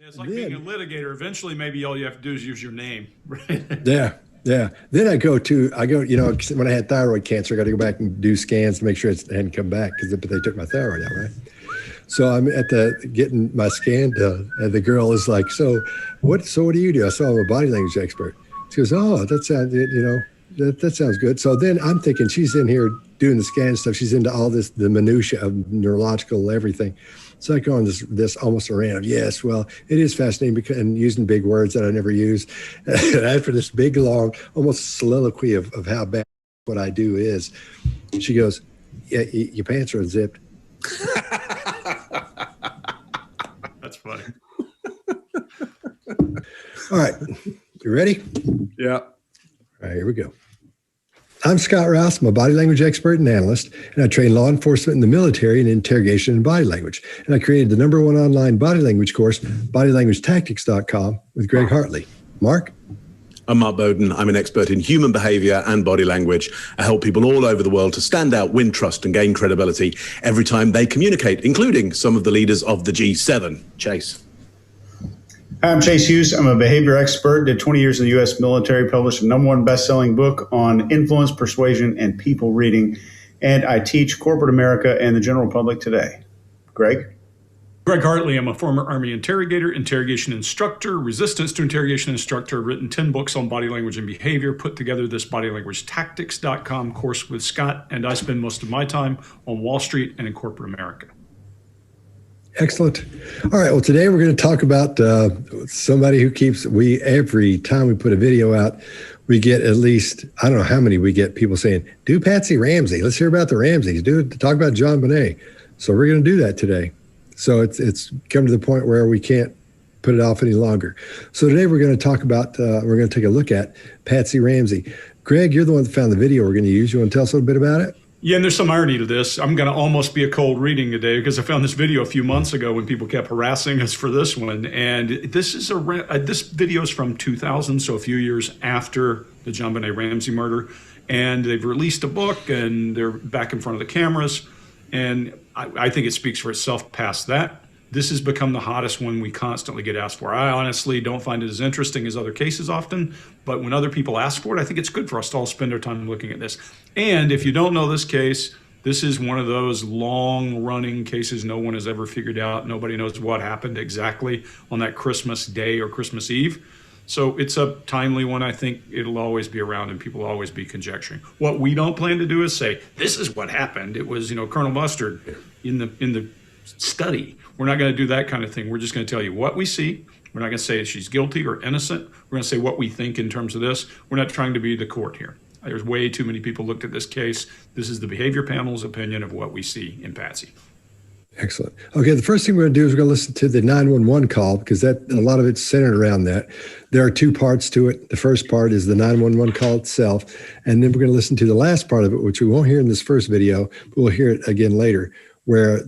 It's And like being a litigator. Eventually, maybe all you have to do is use your name. Right? yeah, yeah. Then I go, when I had thyroid cancer, I got to go back and do scans to make sure it hadn't come back but they took my thyroid out, right? So I'm at getting my scan done, and the girl is like, so what do you do? I said, I'm a body language expert. She goes, oh, that sounds good. So then I'm thinking she's in here doing the scan stuff. She's into all the minutia of neurological everything. So I go on this almost a rant of, yes, well, it is fascinating and using big words that I never use. And after this big, long, almost soliloquy of how bad what I do is, she goes, yeah, your pants are unzipped. That's funny. All right. You ready? Yeah. All right, here we go. I'm Scott Rouse. I'm a body language expert and analyst, and I train law enforcement in the military in interrogation and body language. And I created the #1 online body language course, bodylanguagetactics.com, with Greg Hartley. Mark? I'm Mark Bowden. I'm an expert in human behavior and body language. I help people all over the world to stand out, win trust, and gain credibility every time they communicate, including some of the leaders of the G7. Chase. Hi, I'm Chase Hughes. I'm a behavior expert, did 20 years in the U.S. military, published a #1 best-selling book on influence, persuasion, and people reading, and I teach corporate America and the general public today. Greg? Greg Hartley. I'm a former Army interrogator, interrogation instructor, resistance to interrogation instructor, written 10 books on body language and behavior, put together this bodylanguagetactics.com course with Scott, and I spend most of my time on Wall Street and in corporate America. Excellent. All right. Well, today we're going to talk about somebody who every time we put a video out, we get at least, I don't know how many we get people saying, do Patsy Ramsey. Let's hear about the Ramseys. Talk about JonBenet. So we're going to do that today. So it's come to the point where we can't put it off any longer. So today we're going to talk about, we're going to take a look at Patsy Ramsey. Greg, you're the one that found the video we're going to use. You want to tell us a little bit about it? Yeah, and there's some irony to this. I'm going to almost be a cold reading today because I found this video a few months ago when people kept harassing us for this one. And this video is from 2000, so a few years after the JonBenet Ramsey murder. And they've released a book, and they're back in front of the cameras. And I think it speaks for itself past that. This has become the hottest one we constantly get asked for. I honestly don't find it as interesting as other cases often, but when other people ask for it, I think it's good for us to all spend our time looking at this. And if you don't know this case, this is one of those long-running cases no one has ever figured out. Nobody knows what happened exactly on that Christmas Day or Christmas Eve. So it's a timely one. I think it'll always be around and people will always be conjecturing. What we don't plan to do is say, this is what happened. It was, Colonel Mustard in the study. We're not going to do that kind of thing. We're just going to tell you what we see. We're not going to say if she's guilty or innocent. We're going to say what we think in terms of this. We're not trying to be the court here. There's way too many people looked at this case. This is the behavior panel's opinion of what we see in Patsy. Excellent. Okay, the first thing we're going to do is we're going to listen to the 911 call because a lot of it's centered around that. There are two parts to it. The first part is the 911 call itself, and then we're going to listen to the last part of it, which we won't hear in this first video, but we'll hear it again later, where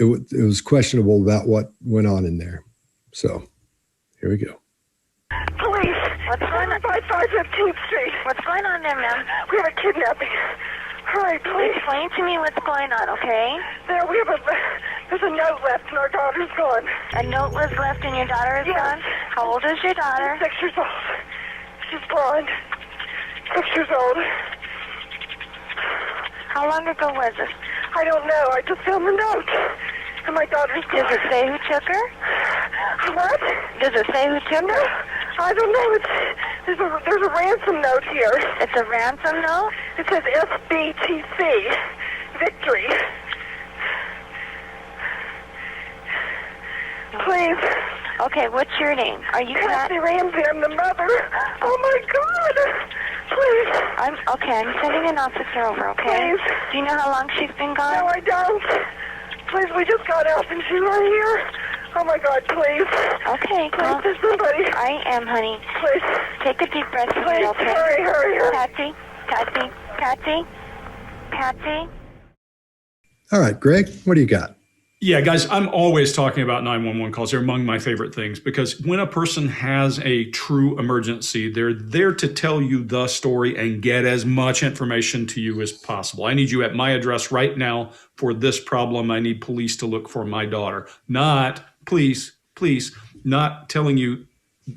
it was questionable about what went on in there. So here we go. Police, what's going on? 15th Street. What's going on there, ma'am? We have a kidnapping. Hurry, please. Explain to me what's going on, okay? There's a note left and our daughter's gone. A note was left and your daughter is gone? How old is your daughter? She's 6 years old. She's blonde. 6 years old. How long ago was this? I don't know. I just found the note. And my daughter's gone. Does it say who took her? What? Does it say who took her? I don't know. There's a ransom note here. It's a ransom note? It says SBTC. Victory. Please. Okay, what's your name? Are you Patsy Ramsey? I'm the mother. Oh my God. Please. I'm sending an officer over, okay? Please. Do you know how long she's been gone? No, I don't. Please, we just got out and she's right here. Oh my God, please. Okay, please, there's somebody. I am, honey. Please. Take a deep breath. Please, okay? Hurry. Patsy. All right, Greg, what do you got? Yeah, guys, I'm always talking about 911 calls. They're among my favorite things because when a person has a true emergency, they're there to tell you the story and get as much information to you as possible. I need you at my address right now for this problem. I need police to look for my daughter. Not, please, not telling you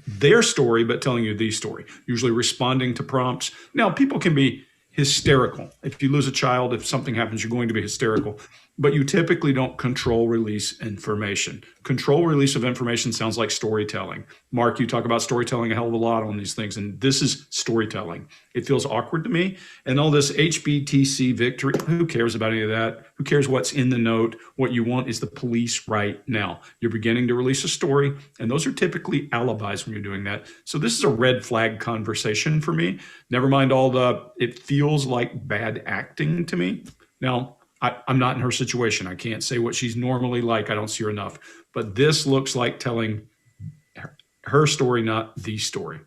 their story, but telling you the story, usually responding to prompts. Now, people can be hysterical. If you lose a child, if something happens, you're going to be hysterical. But you typically don't control release information. Control release of information sounds like storytelling. Mark, you talk about storytelling a hell of a lot on these things, and this is storytelling. It feels awkward to me. And all this HBTC victory, who cares about any of that? Who cares what's in the note? What you want is the police right now. You're beginning to release a story, and those are typically alibis when you're doing that. So this is a red flag conversation for me. Never mind all it feels like bad acting to me. Now, I'm not in her situation. I can't say what she's normally like. I don't see her enough. But this looks like telling her story, not the story.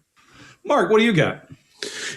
Mark, what do you got?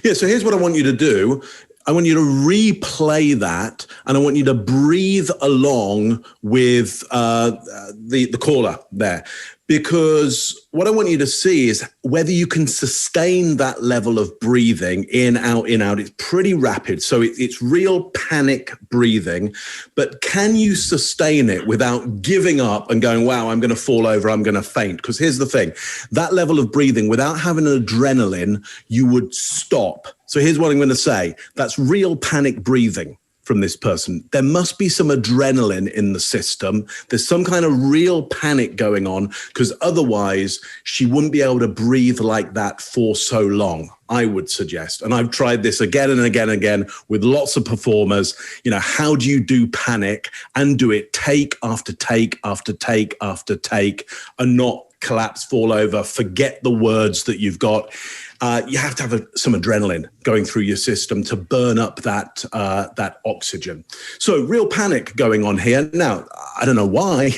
Yeah, so here's what I want you to do. I want you to replay that, and I want you to breathe along with the caller there. Because what I want you to see is whether you can sustain that level of breathing, in, out, in, out. It's pretty rapid. So it's real panic breathing. But can you sustain it without giving up and going, wow, I'm going to fall over, I'm going to faint? Because here's the thing. That level of breathing, without having adrenaline, you would stop. So here's what I'm going to say. That's real panic breathing from this person. There must be some adrenaline in the system. There's some kind of real panic going on, because otherwise she wouldn't be able to breathe like that for so long, I would suggest. And I've tried this again and again and again with lots of performers. You know, how do you do panic and do it take after take after take after take and not collapse, fall over, forget the words that you've got? You have to have some adrenaline going through your system to burn up that oxygen. So real panic going on here. Now, I don't know why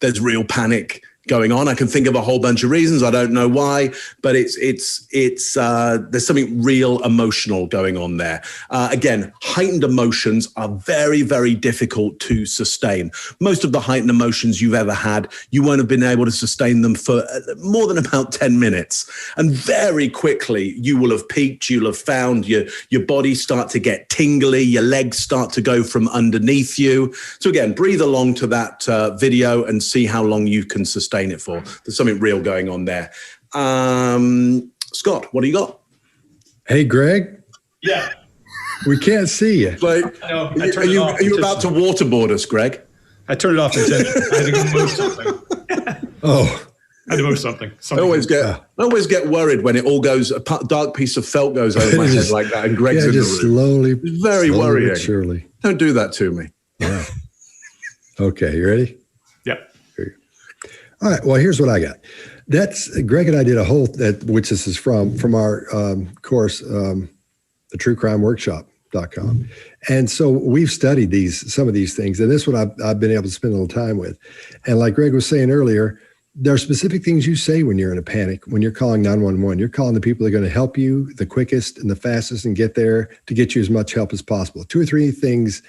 there's real panic going on. I can think of a whole bunch of reasons. I don't know why, but there's something real emotional going on there. Again, heightened emotions are very, very difficult to sustain. Most of the heightened emotions you've ever had, you won't have been able to sustain them for more than about 10 minutes. And very quickly, you will have peaked. You'll have found your body start to get tingly. Your legs start to go from underneath you. So again, breathe along to that video and see how long you can sustain it for. There's something real going on there. Scott, what do you got? Hey, Greg. Yeah. We can't see you. Like, No, are you about to waterboard us, Greg? I turned it off intentionally. I had to go move something. Oh. I had to move something. I always get worried when it all goes, a dark piece of felt goes over my head like that, and Greg's in the room. Slowly. It's very worrying. Surely. Don't do that to me. Yeah. Okay, you ready? Yeah. All right. Well, here's what I got. That's Greg and I did a whole, which this is from our course, the truecrimeworkshop.com. And so we've studied some of these things, and this one I've been able to spend a little time with. And like Greg was saying earlier, there are specific things you say when you're in a panic, when you're calling 911. You're calling the people that are going to help you the quickest and the fastest and get there to get you as much help as possible. 2 or 3 things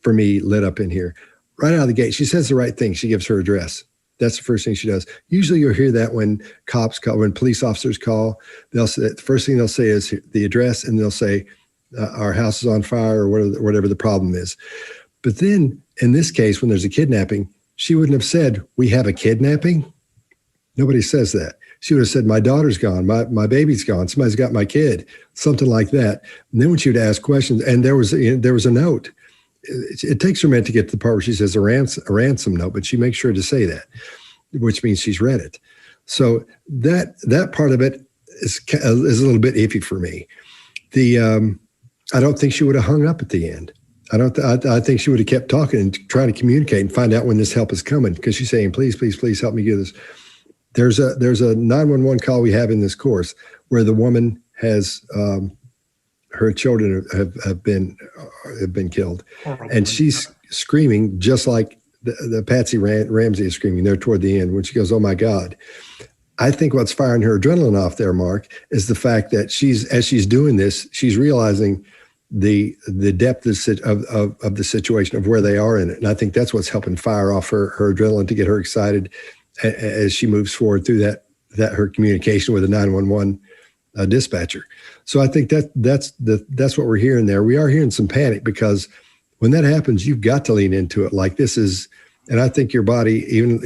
for me lit up in here. Right out of the gate, she says the right thing. She gives her address. That's the first thing she does. Usually you'll hear that when cops call, when police officers call, they'll say, the first thing they'll say is the address, and they'll say, our house is on fire, or whatever the problem is. But then in this case, when there's a kidnapping, she wouldn't have said, we have a kidnapping. Nobody says that. She would have said, my daughter's gone, my baby's gone, somebody's got my kid, something like that. And then when she would ask questions, and there was a note. It takes her a minute to get to the part where she says a ransom note, but she makes sure to say that, which means she's read it. So that part of it is a little bit iffy for me. I don't think she would have hung up at the end. I think she would have kept talking and trying to communicate and find out when this help is coming, because she's saying, please, please, please help me get this. There's a 911 call we have in this course where the woman has her children have been killed, and she's screaming just like the Patsy Ramsey is screaming there toward the end when she goes, "Oh my God!" I think what's firing her adrenaline off there, Mark, is the fact that as she's doing this, she's realizing the depth of the situation of where they are in it, and I think that's what's helping fire off her adrenaline to get her excited as she moves forward through that her communication with a 911 dispatcher. So I think that's what we're hearing there. We are hearing some panic, because when that happens, you've got to lean into it. Like, this is And I think your body, even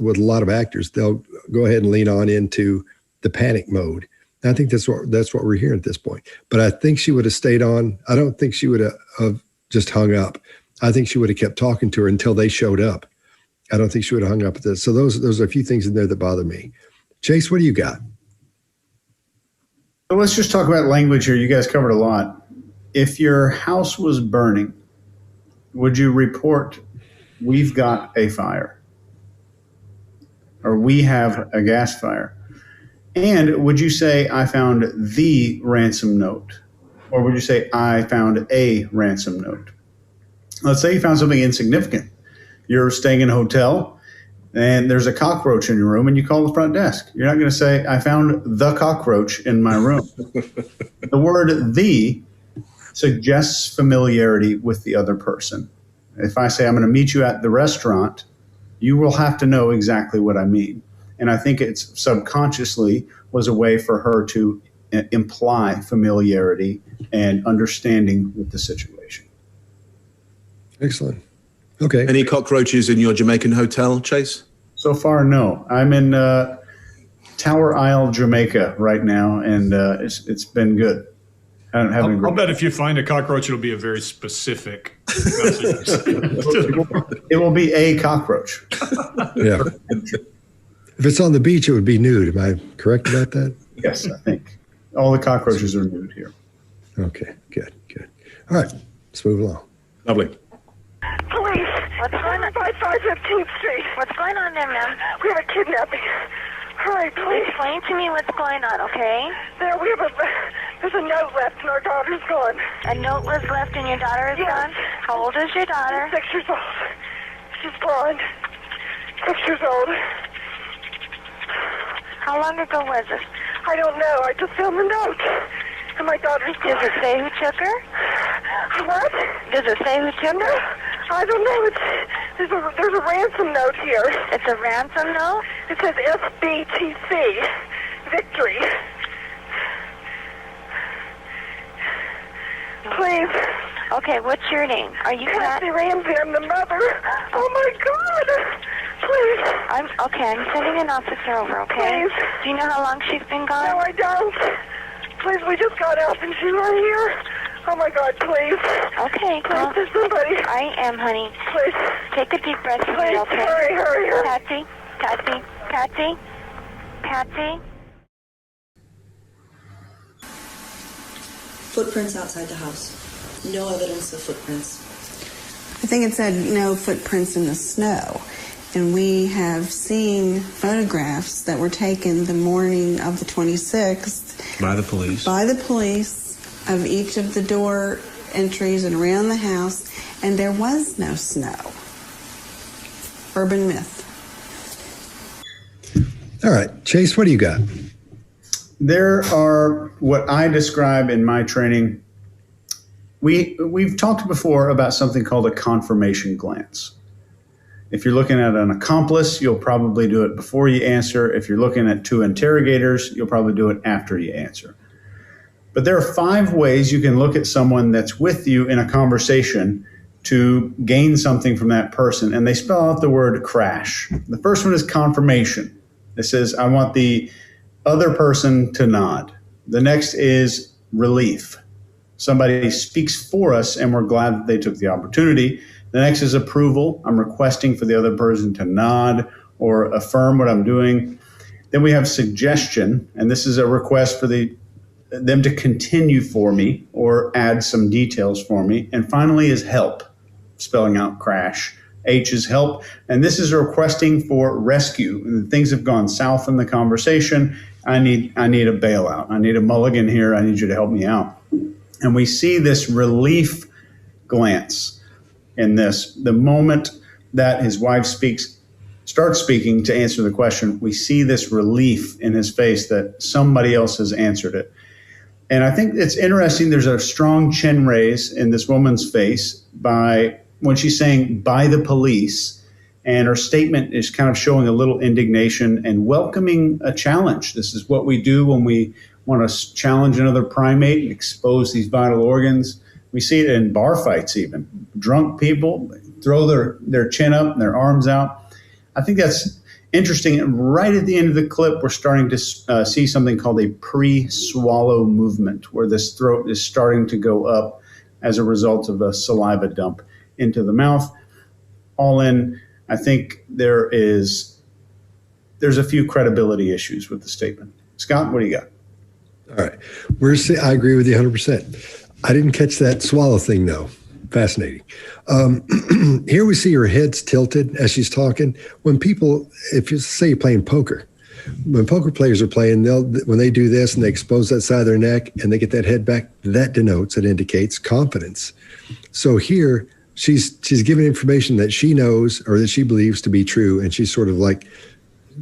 with a lot of actors, they'll go ahead and lean on into the panic mode. And I think that's what we're hearing at this point. But I think she would have stayed on. I don't think she would have just hung up. I think she would have kept talking to her until they showed up. I don't think she would have hung up at this. So those are a few things in there that bother me. Chase, what do you got? So let's just talk about language here. You guys covered a lot. If your house was burning, would you report, "We've got a fire," or "We have a gas fire"? And would you say, "I found the ransom note"? Or would you say, "I found a ransom note"? Let's say you found something insignificant. You're staying in a hotel and there's a cockroach in your room and you call the front desk. You're not going to say, "I found the cockroach in my room." The word "the" suggests familiarity with the other person. If I say, "I'm going to meet you at the restaurant," you will have to know exactly what I mean. And I think it's subconsciously was a way for her to imply familiarity and understanding with the situation. Excellent. Okay. Any cockroaches in your Jamaican hotel, Chase? So far, no. I'm in Tower Isle, Jamaica right now, and it's been good. I'll bet if you find a cockroach, it'll be a very specific message. It will be a cockroach. Yeah. If it's on the beach, it would be nude. Am I correct about that? Yes, I think. All the cockroaches are nude here. Okay, good. All right, let's move along. Lovely. Police. What's going on? 515th Street. What's going on there, ma'am? We have a kidnapping. Hurry, please. Explain to me what's going on, okay? There's a note left and our daughter's gone. A note was left and your daughter is Yes. gone? How old is your daughter? 6 years old. She's blonde. 6 years old. How long ago was it? I don't know. I just found the note. And my daughter's gone. Does it say who took her? What? Does it say who took her? I don't know. There's a ransom note here. It's a ransom note? It says SBTC. Victory. Please. Okay, what's your name? Are you Patsy Ramsey. I'm the mother. Oh my God. Please. I'm sending an officer over, okay? Please. Do you know how long she's been gone? No, I don't. Please, we just got out and she's right here. Oh my God, please. Okay, Please, there's somebody. I am, honey. Please. Take a deep breath for Please, me, okay? hurry. Patsy. Footprints outside the house. No evidence of footprints. I think it said no footprints in the snow. And we have seen photographs that were taken the morning of the 26th By the police. of each of the door entries and around the house, and there was no snow. Urban myth. All right, Chase, what do you got? There are what I describe in my training. We've talked before about something called a confirmation glance. If you're looking at an accomplice, you'll probably do it before you answer. If you're looking at two interrogators, you'll probably do it after you answer. But there are 5 ways you can look at someone that's with you in a conversation to gain something from that person. And they spell out the word crash. The first one is confirmation. It says, I want the other person to nod. The next is relief. Somebody speaks for us and we're glad that they took the opportunity. The next is approval. I'm requesting for the other person to nod or affirm what I'm doing. Then we have suggestion, and this is a request for them to continue for me or add some details for me. And finally is help, spelling out crash. H is help, and this is requesting for rescue. And things have gone south in the conversation. I need a bailout. I need a mulligan here. I need you to help me out. And we see this relief glance in this. The moment that his wife starts speaking to answer the question, we see this relief in his face that somebody else has answered it. And I think it's interesting. There's a strong chin raise in this woman's face when she's saying by the police, and her statement is kind of showing a little indignation and welcoming a challenge. This is what we do when we want to challenge another primate and expose these vital organs. We see it in bar fights even. Drunk people throw their chin up and their arms out. I think that's interesting. And right at the end of the clip, we're starting to see something called a pre-swallow movement, where this throat is starting to go up as a result of a saliva dump into the mouth. All in, I think there's a few credibility issues with the statement. Scott, what do you got? All right. I agree with you 100%. I didn't catch that swallow thing, though. Fascinating. Here we see her head's tilted as she's talking. When people, if you say you're playing poker, when poker players are playing, when they do this and they expose that side of their neck and they get that head back, that indicates confidence. So here she's giving information that she knows or that she believes to be true, and she's sort of like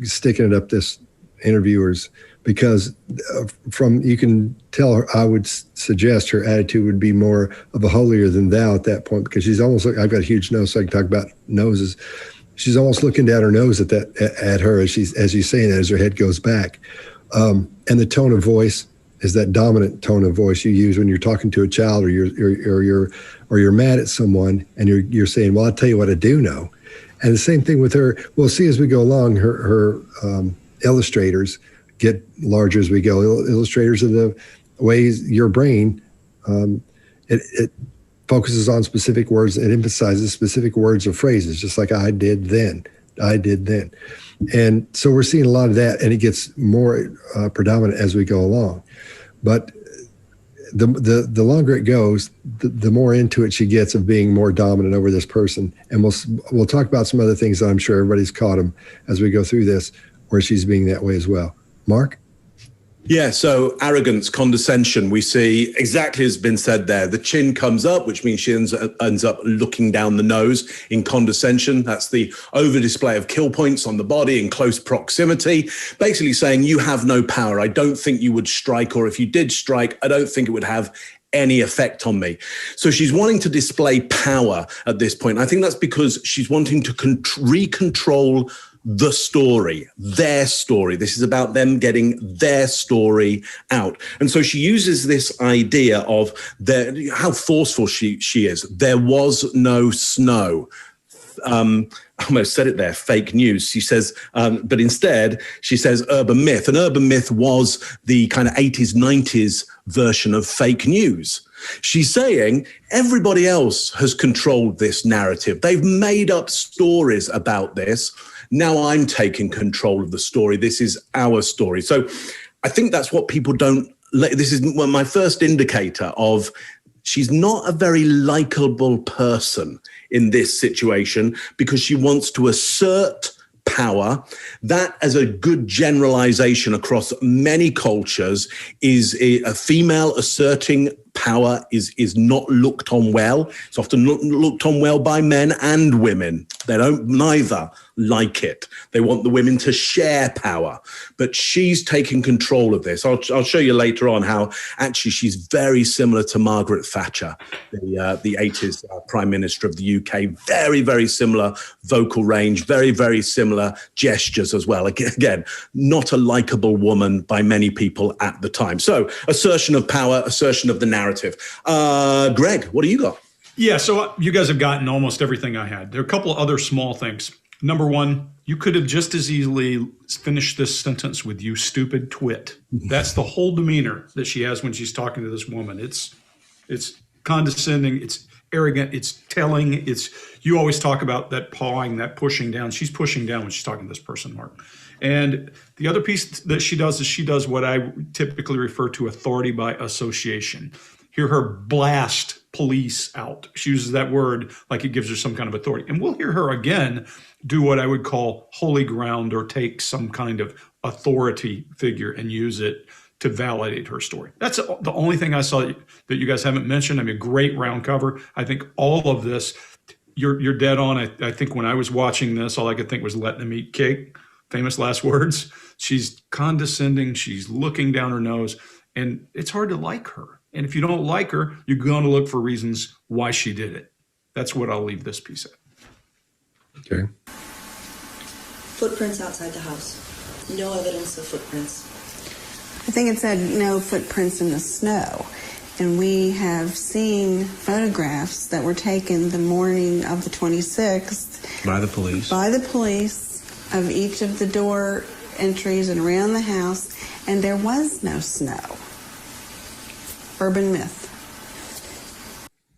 sticking it up this interviewer's, because you can tell her, I would suggest her attitude would be more of a holier than thou at that point, because she's almost like, I've got a huge nose, so I can talk about noses. She's almost looking down her nose at her as she's saying that, as her head goes back. And the tone of voice is that dominant tone of voice you use when you're talking to a child, or you're mad at someone, and you're saying, well, I'll tell you what I do know. And the same thing with her. We'll see as we go along, her illustrators get larger as we go. Illustrators are the ways your brain, it focuses on specific words. It emphasizes specific words or phrases, just like I did then. And so we're seeing a lot of that, and it gets more predominant as we go along. But the longer it goes, the more into it she gets of being more dominant over this person. And we'll talk about some other things that I'm sure everybody's caught them as we go through this, where she's being that way as well. Mark? Yeah, so arrogance, condescension, we see exactly as has been said there. The chin comes up, which means she ends up looking down the nose in condescension. That's the over display of kill points on the body in close proximity, basically saying you have no power. I don't think you would strike, or if you did strike, I don't think it would have any effect on me. So she's wanting to display power at this point. I think that's because she's wanting to recontrol the story, their story. This is about them getting their story out. And so she uses this idea of how forceful she is. There was no snow. I almost said it there, fake news. She says, but instead she says urban myth. And urban myth was the kind of 80s, 90s version of fake news. She's saying everybody else has controlled this narrative. They've made up stories about this. Now I'm taking control of the story. This is our story. So I think that's what people don't, this is my first indicator of she's not a very likable person in this situation, because she wants to assert power. That, as a good generalization across many cultures, is a female asserting power is not looked on well. It's often looked on well by men and women. They don't neither like it. They want the women to share power, but she's taking control of this. I'll show you later on how actually she's very similar to Margaret Thatcher, the 80s Prime Minister of the UK. Very, very similar vocal range, very, very similar gestures as well. Again, not a likable woman by many people at the time. So assertion of power, assertion of the narrative. Greg, what do you got? Yeah, so you guys have gotten almost everything I had. There are a couple of other small things. Number one, you could have just as easily finished this sentence with "you stupid twit." That's the whole demeanor that she has when she's talking to this woman. It's condescending, it's arrogant, it's telling. You always talk about that pawing, that pushing down. She's pushing down when she's talking to this person, Mark. And the other piece that she does is she does what I typically refer to authority by association. Hear her blast police out. She uses that word like it gives her some kind of authority. And we'll hear her again do what I would call holy ground, or take some kind of authority figure and use it to validate her story. That's the only thing I saw that you guys haven't mentioned. I mean, great round cover. I think all of this, you're dead on. I think when I was watching this, all I could think was letting them eat cake. Famous last words. She's condescending. She's looking down her nose, and it's hard to like her. And if you don't like her, you're going to look for reasons why she did it. That's what I'll leave this piece at. Okay. Footprints outside the house. No evidence of footprints. I think it said no footprints in the snow. And we have seen photographs that were taken the morning of the 26th by the police of each of the door entries and around the house, and there was no snow. Urban myth.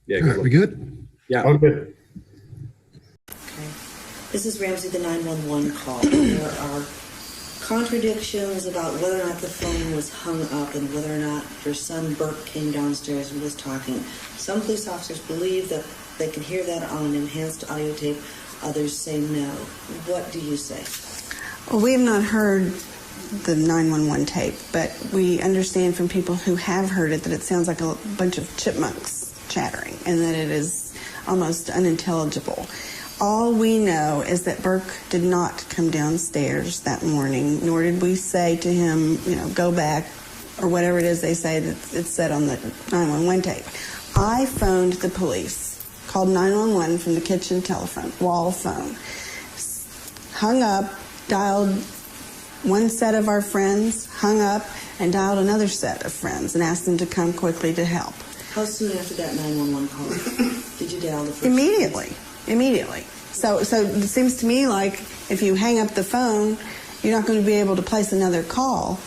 Yeah, All right, we good? Yeah. Oh, good. Okay. This is Ramsey, the 911 call. There are contradictions about whether or not the phone was hung up and whether or not your son Burke came downstairs and was talking. Some police officers believe that they can hear that on an enhanced audio tape. Others say no. What do you say? Well, we have not heard the 911 tape, but we understand from people who have heard it that it sounds like a bunch of chipmunks chattering and that it is almost unintelligible. All we know is that Burke did not come downstairs that morning, nor did we say to him, go back, or whatever it is they say that it's said on the 911 tape. I phoned the police, called 911 from the kitchen telephone, wall phone, hung up, dialed one set of our friends, hung up, and dialed another set of friends and asked them to come quickly to help. How soon after that 911 call did you dial the first? Immediately. So it seems to me like if you hang up the phone, you're not going to be able to place another call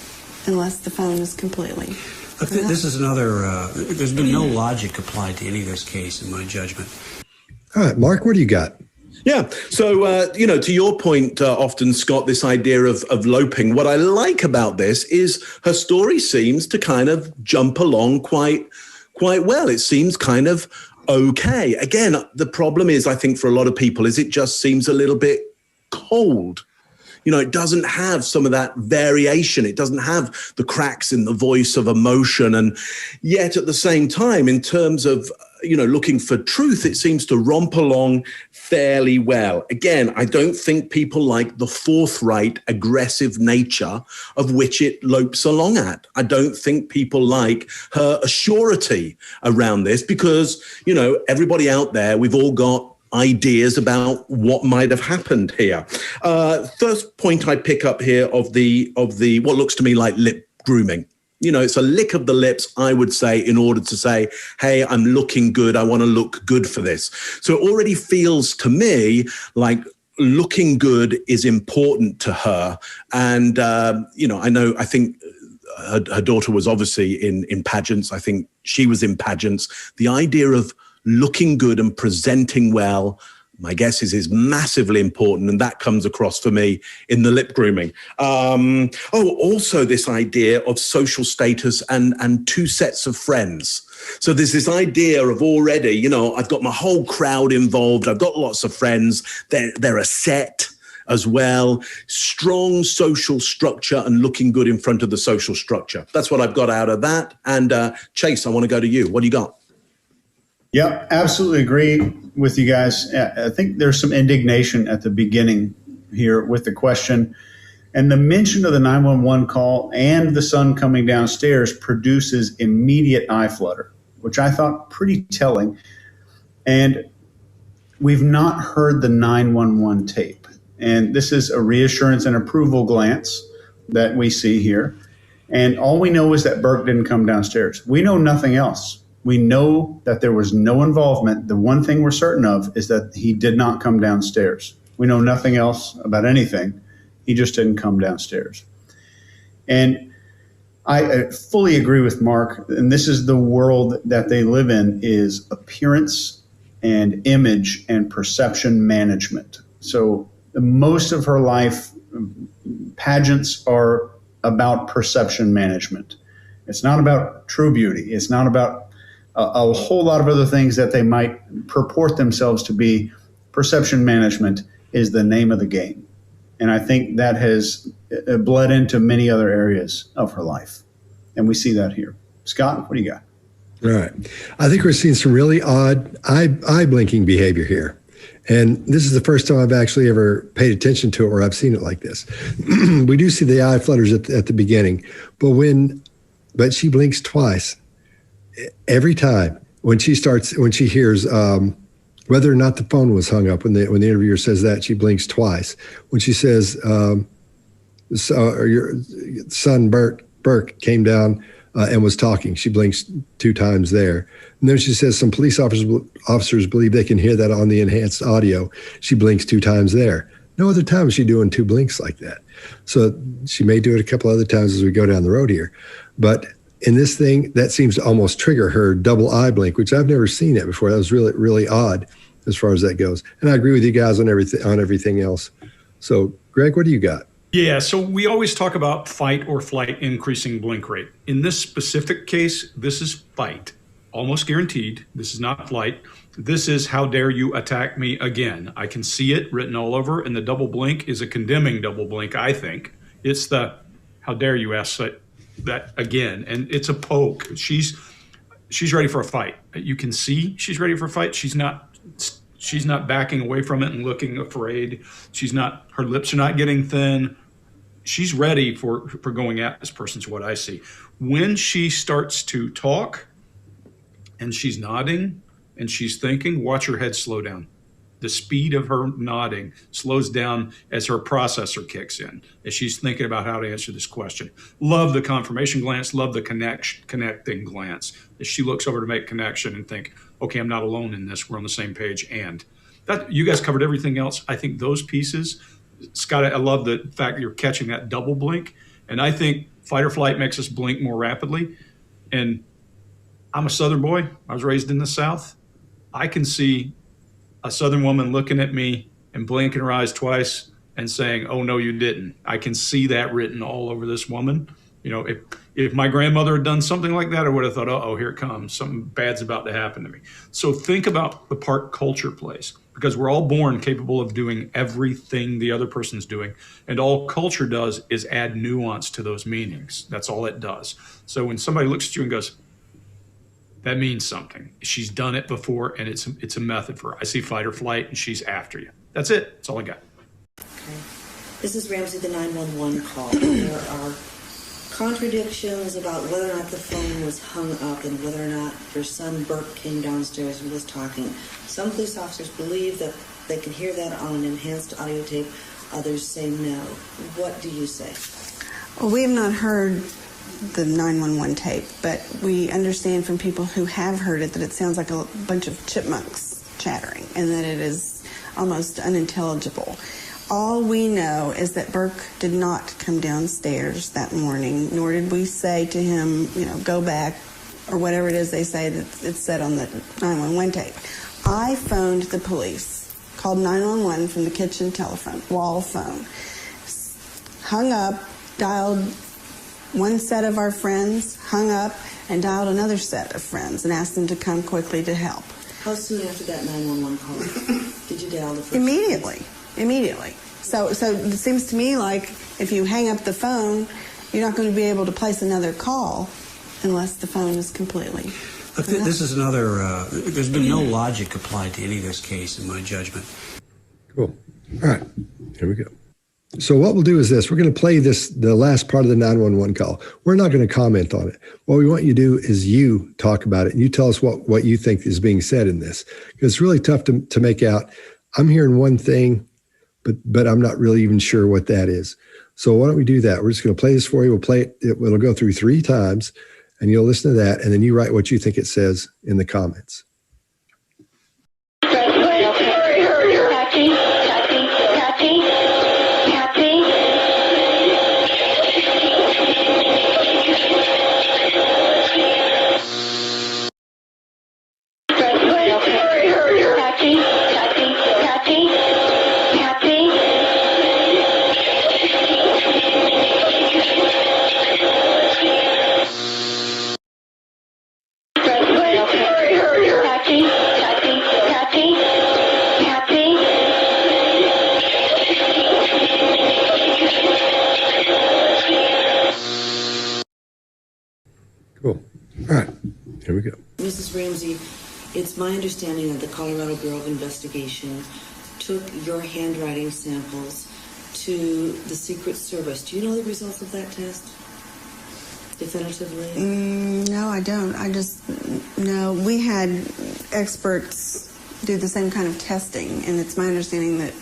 unless the phone is completely. This is another. There's been no logic applied to any of this case, in my judgment. All right, Mark, what do you got? Yeah. So, to your point, often, Scott, this idea of loping, what I like about this is her story seems to kind of jump along quite well. It seems kind of okay. Again, the problem is, I think, for a lot of people, is it just seems a little bit cold. It doesn't have some of that variation. It doesn't have the cracks in the voice of emotion. And yet at the same time, in terms of, looking for truth, it seems to romp along fairly well. Again, I don't think people like the forthright, aggressive nature of which it lopes along at. I don't think people like her assurity around this because, everybody out there, we've all got ideas about what might have happened here. First point I pick up here of the what looks to me like lip grooming. It's a lick of the lips, I would say, in order to say, hey, I'm looking good. I want to look good for this. So it already feels to me like looking good is important to her. And, I think her daughter was obviously in pageants. I think she was in pageants. The idea of looking good and presenting well, my guess is massively important. And that comes across for me in the lip grooming. Also this idea of social status and two sets of friends. So there's this idea of already, I've got my whole crowd involved. I've got lots of friends. They're a set as well. Strong social structure and looking good in front of the social structure. That's what I've got out of that. And Chase, I want to go to you. What do you got? Yep, absolutely agree with you guys. I think there's some indignation at the beginning here with the question. And the mention of the 911 call and the son coming downstairs produces immediate eye flutter, which I thought pretty telling. And we've not heard the 911 tape. And this is a reassurance and approval glance that we see here. And all we know is that Burke didn't come downstairs. We know nothing else. We know that there was no involvement. The one thing we're certain of is that he did not come downstairs. We know nothing else about anything. He just didn't come downstairs. And I fully agree with Mark. And this is the world that they live in, is appearance and image and perception management. So most of her life, pageants are about perception management. It's not about true beauty. It's not about a whole lot of other things that they might purport themselves to be. Perception management is the name of the game. And I think that has bled into many other areas of her life. And we see that here. Scott, what do you got? All right. I think we're seeing some really odd eye blinking behavior here. And this is the first time I've actually ever paid attention to it where I've seen it like this. We do see the eye flutters at the beginning, but she blinks twice. Every time when she hears whether or not the phone was hung up, when the interviewer says that, she blinks twice. When she says, your son Burke came down and was talking. She blinks 2 times there. And then she says some police officers believe they can hear that on the enhanced audio. She blinks 2 times there. No other time is she doing 2 blinks like that. So she may do it a couple other times as we go down the road here. But in this thing, that seems to almost trigger her double eye blink, which I've never seen that before. That was really, really odd as far as that goes. And I agree with you guys on everything else. So, Greg, what do you got? Yeah, so we always talk about fight or flight increasing blink rate. In this specific case, this is fight, almost guaranteed. This is not flight. This is how dare you attack me again. I can see it written all over, and the double blink is a condemning double blink, I think. It's the how dare you ask that again, and it's a poke. She's ready for a fight. You can see she's ready for a fight. She's not backing away from it and looking afraid. Her lips are not getting thin. She's ready for going at this person, is what I see. When she starts to talk and she's nodding and she's thinking, watch her head slow down. The speed of her nodding slows down as her processor kicks in, as she's thinking about how to answer this question. Love the confirmation glance, love the connecting glance, as she looks over to make connection and think, okay, I'm not alone in this. We're on the same page. And that, you guys covered everything else. I think those pieces, Scott, I love the fact you're catching that double blink. And I think fight or flight makes us blink more rapidly. And I'm a Southern boy. I was raised in the South. I can see a Southern woman looking at me and blinking her eyes twice and saying, oh, no, you didn't. I can see that written all over this woman. You know, if my grandmother had done something like that, I would have thought, oh, here it comes. Something bad's about to happen to me. So think about the part culture plays, because we're all born capable of doing everything the other person's doing. And all culture does is add nuance to those meanings. That's all it does. So when somebody looks at you and goes, that means something. She's done it before, and it's a method for her. I see fight or flight, and she's after you. That's it. That's all I got. Okay. This is Ramsey, the 911 call. There are contradictions about whether or not the phone was hung up and whether or not your son Burke came downstairs and was talking. Some police officers believe that they can hear that on an enhanced audio tape. Others say no. What do you say? Well, we have not heard the 911 tape, but we understand from people who have heard it that it sounds like a bunch of chipmunks chattering and that it is almost unintelligible. All we know is that Burke did not come downstairs that morning, nor did we say to him, go back, or whatever it is they say that it's said on the 911 tape. I phoned the police, called 911 from the kitchen telephone, wall phone, hung up, dialed one set of our friends, hung up, and dialed another set of friends and asked them to come quickly to help. How soon after that 911 call did you dial the first? Immediately. So it seems to me like if you hang up the phone, you're not going to be able to place another call unless the phone is completely. Look, this is another, there's been no logic applied to any of this case in my judgment. Cool. All right, here we go. So what we'll do is this. We're going to play the last part of the 911 call. We're not going to comment on it. What we want you to do is you talk about it, and you tell us what you think is being said in this. Because it's really tough to make out. I'm hearing one thing, but I'm not really even sure what that is. So why don't we do that? We're just going to play this for you. We'll play it. It'll go through 3 times, and you'll listen to that, and then you write what you think it says in the comments. Cool. All right, here we go. Mrs. Ramsey, it's my understanding that the Colorado Bureau of Investigation took your handwriting samples to the Secret Service. Do you know the results of that test? Definitively? No, I don't. I just know we had experts do the same kind of testing, and it's my understanding that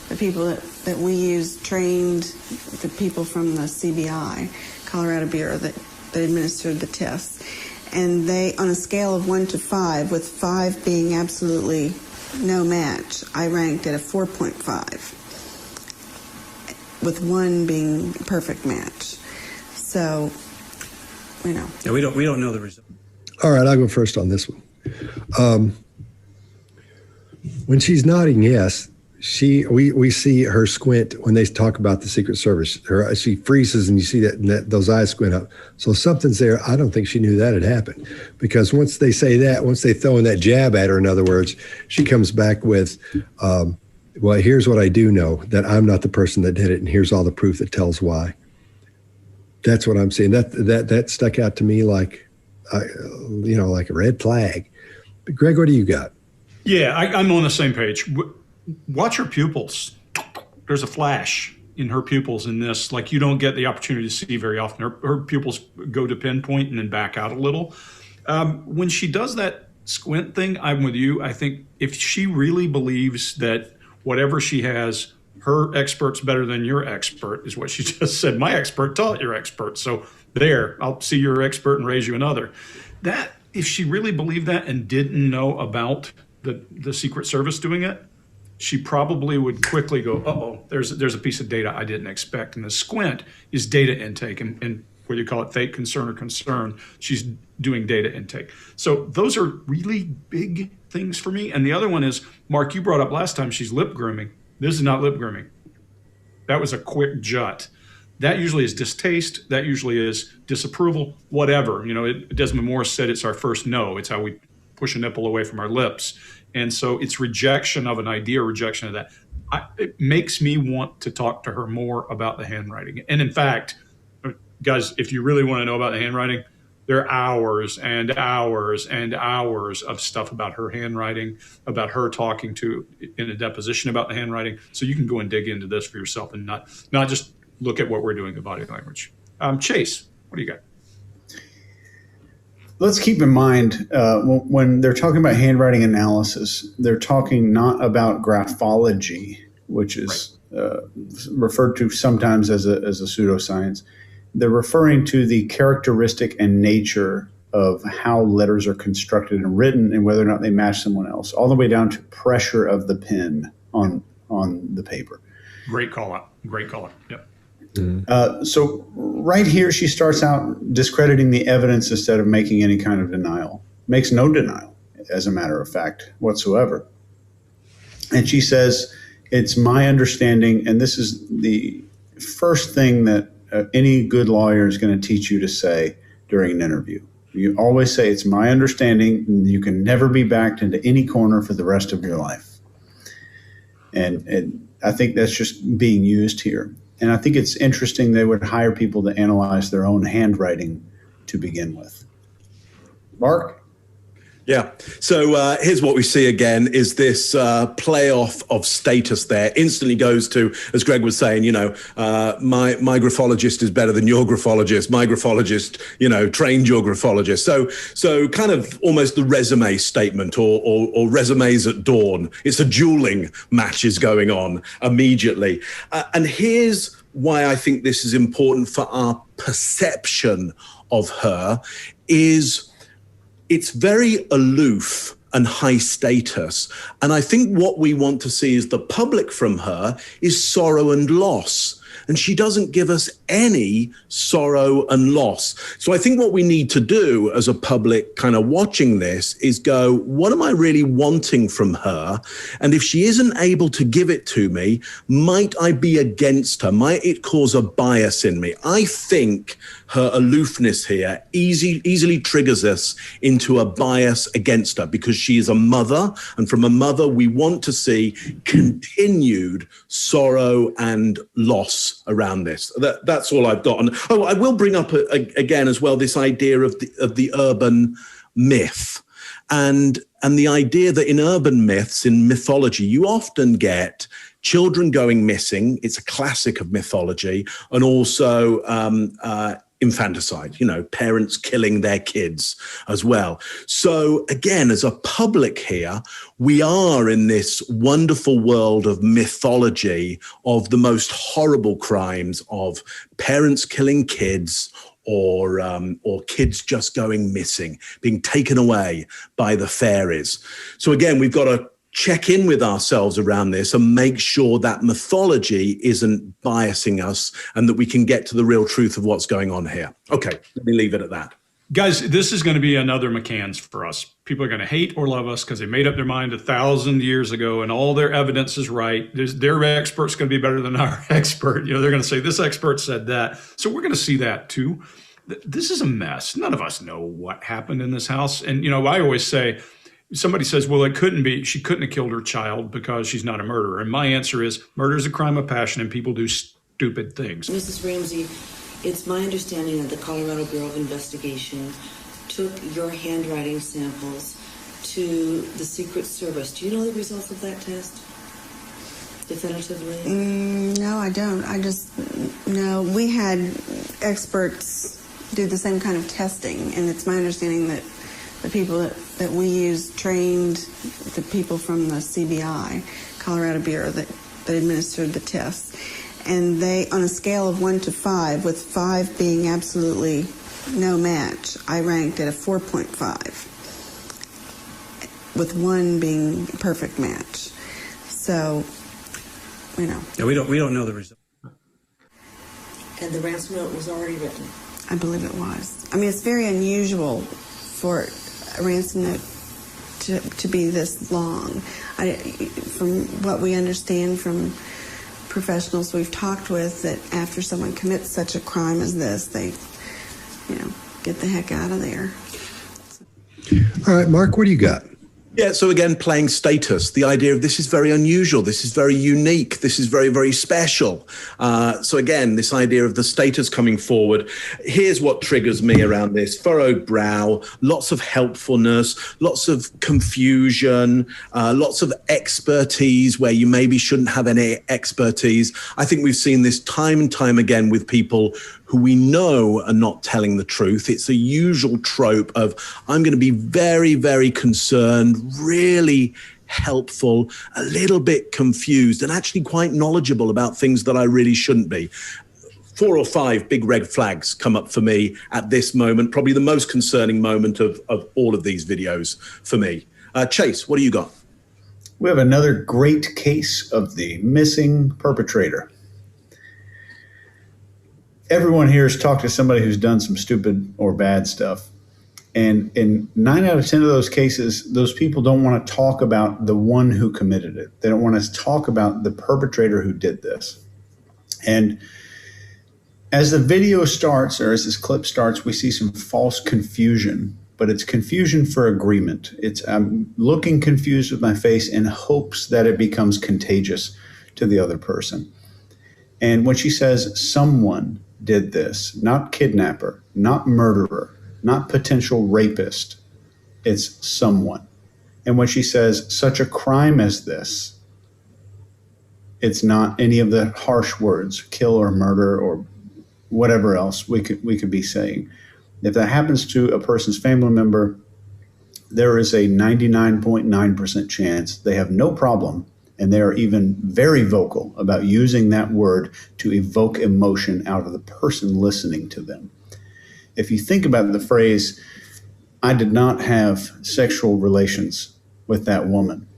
the people that we use trained the people from the CBI, Colorado Bureau, that that administered the tests. And they, on a scale of 1 to 5, with 5 being absolutely no match, I ranked at a 4.5, with 1 being a perfect match. So, you know. Yeah, we don't know the result. All right, I'll go first on this one. When she's nodding yes, we see her squint when they talk about the Secret Service. She freezes, and you see that those eyes squint up. So something's there. I don't think she knew that had happened, because once they say that, once they throw in that jab at her, in other words, she comes back with, well, here's what I do know, that I'm not the person that did it, and here's all the proof that tells why. That's what I'm seeing. That stuck out to me like, like a red flag. But Greg, what do you got? Yeah, I'm on the same page. Watch her pupils. There's a flash in her pupils in this, like you don't get the opportunity to see very often. Her pupils go to pinpoint and then back out a little. When she does that squint thing, I'm with you. I think if she really believes that whatever she has, her expert's better than your expert, is what she just said. My expert taught your expert. So there, I'll see your expert and raise you another. That, if she really believed that and didn't know about the Secret Service doing it, she probably would quickly go, uh-oh, there's a piece of data I didn't expect. And the squint is data intake, and whether you call it fake concern or concern, she's doing data intake. So those are really big things for me. And the other one is, Mark, you brought up last time, she's lip grooming. This is not lip grooming. That was a quick jut. That usually is distaste. That usually is disapproval, whatever. Desmond Morris said it's our first no. It's how we push a nipple away from our lips. And so it's rejection of an idea, rejection of that. It makes me want to talk to her more about the handwriting. And in fact, guys, if you really want to know about the handwriting, there are hours and hours and hours of stuff about her handwriting, about her talking to in a deposition about the handwriting. So you can go and dig into this for yourself and not just look at what we're doing in body language. Chase, what do you got? Let's keep in mind when they're talking about handwriting analysis, they're talking not about graphology, which is referred to sometimes as a pseudoscience. They're referring to the characteristic and nature of how letters are constructed and written and whether or not they match someone else, all the way down to pressure of the pen on the paper. Great call out. Yep. So right here, she starts out discrediting the evidence instead of making any kind of denial. Makes no denial, as a matter of fact, whatsoever. And she says, it's my understanding, and this is the first thing that any good lawyer is going to teach you to say during an interview. You always say, it's my understanding, and you can never be backed into any corner for the rest of your life. And I think that's just being used here. And I think it's interesting they would hire people to analyze their own handwriting to begin with. Mark? Yeah. So here's what we see again is this playoff of status there. Instantly goes to, as Greg was saying, my graphologist is better than your graphologist. My graphologist, trained your graphologist. So kind of almost the resume statement or resumes at dawn. It's a dueling match is going on immediately. And here's why I think this is important for our perception of her is it's very aloof and high status. And I think what we want to see as the public from her is sorrow and loss. And she doesn't give us any sorrow and loss. So I think what we need to do as a public kind of watching this is go, what am I really wanting from her? And if she isn't able to give it to me, might I be against her? Might it cause a bias in me? I think her aloofness here easily triggers us into a bias against her because she is a mother. And from a mother, we want to see continued sorrow and loss around this. That's all I've got. And I will bring up again as well this idea of the urban myth. And the idea that in urban myths, in mythology, you often get children going missing. It's a classic of mythology. And also infanticide, parents killing their kids as well. So again, as a public here, we are in this wonderful world of mythology of the most horrible crimes of parents killing kids or kids just going missing, being taken away by the fairies. So again, we've got to check in with ourselves around this and make sure that mythology isn't biasing us and that we can get to the real truth of what's going on here. Okay, let me leave it at that. Guys, this is going to be another McCann's for us. People are going to hate or love us because they made up their mind 1,000 years ago and all their evidence is right. Their expert's going to be better than our expert. They're going to say this expert said that. So we're going to see that too. This is a mess. None of us know what happened in this house. And, I always say, somebody says, well, she couldn't have killed her child because she's not a murderer. And my answer is murder is a crime of passion and people do stupid things. Mrs. Ramsey, it's my understanding that the Colorado Bureau of Investigation took your handwriting samples to the Secret Service. Do you know the results of that test? Definitively? No, I don't. I just know we had experts do the same kind of testing, and it's my understanding that the people that we use trained the people from the CBI, Colorado Bureau, that administered the tests. And they, on a scale of 1 to 5, with 5 being absolutely no match, I ranked at a 4.5, with 1 being a perfect match. So, Yeah, we don't know the result. And the ransom note was already written? I believe it was. I mean, it's very unusual for a ransom note to be this long. From what we understand from professionals we've talked with, that after someone commits such a crime as this, they, get the heck out of there. All right, Mark, what do you got? Yeah, so again, playing status, the idea of this is very unusual, this is very unique, this is very, very special. So again, this idea of the status coming forward. Here's what triggers me around this: furrowed brow, lots of helpfulness, lots of confusion, lots of expertise where you maybe shouldn't have any expertise. I think we've seen this time and time again with people who we know are not telling the truth. It's a usual trope of, I'm going to be very, very concerned, really helpful, a little bit confused, and actually quite knowledgeable about things that I really shouldn't be. 4 or 5 big red flags come up for me at this moment, probably the most concerning moment of all of these videos for me. Chase, what do you got? We have another great case of the missing perpetrator. Everyone here has talked to somebody who's done some stupid or bad stuff. And in 9 out of 10 of those cases, those people don't want to talk about the one who committed it. They don't want to talk about the perpetrator who did this. And as the video starts, or as this clip starts, we see some false confusion, but it's confusion for agreement. I'm looking confused with my face in hopes that it becomes contagious to the other person. And when she says someone did this, not kidnapper, not murderer, not potential rapist, it's someone. And when she says such a crime as this, it's not any of the harsh words, kill or murder or whatever else we could be saying. If that happens to a person's family member, there is a 99.9% chance they have no problem, and they are even very vocal about using that word to evoke emotion out of the person listening to them. If you think about the phrase, I did not have sexual relations with that woman,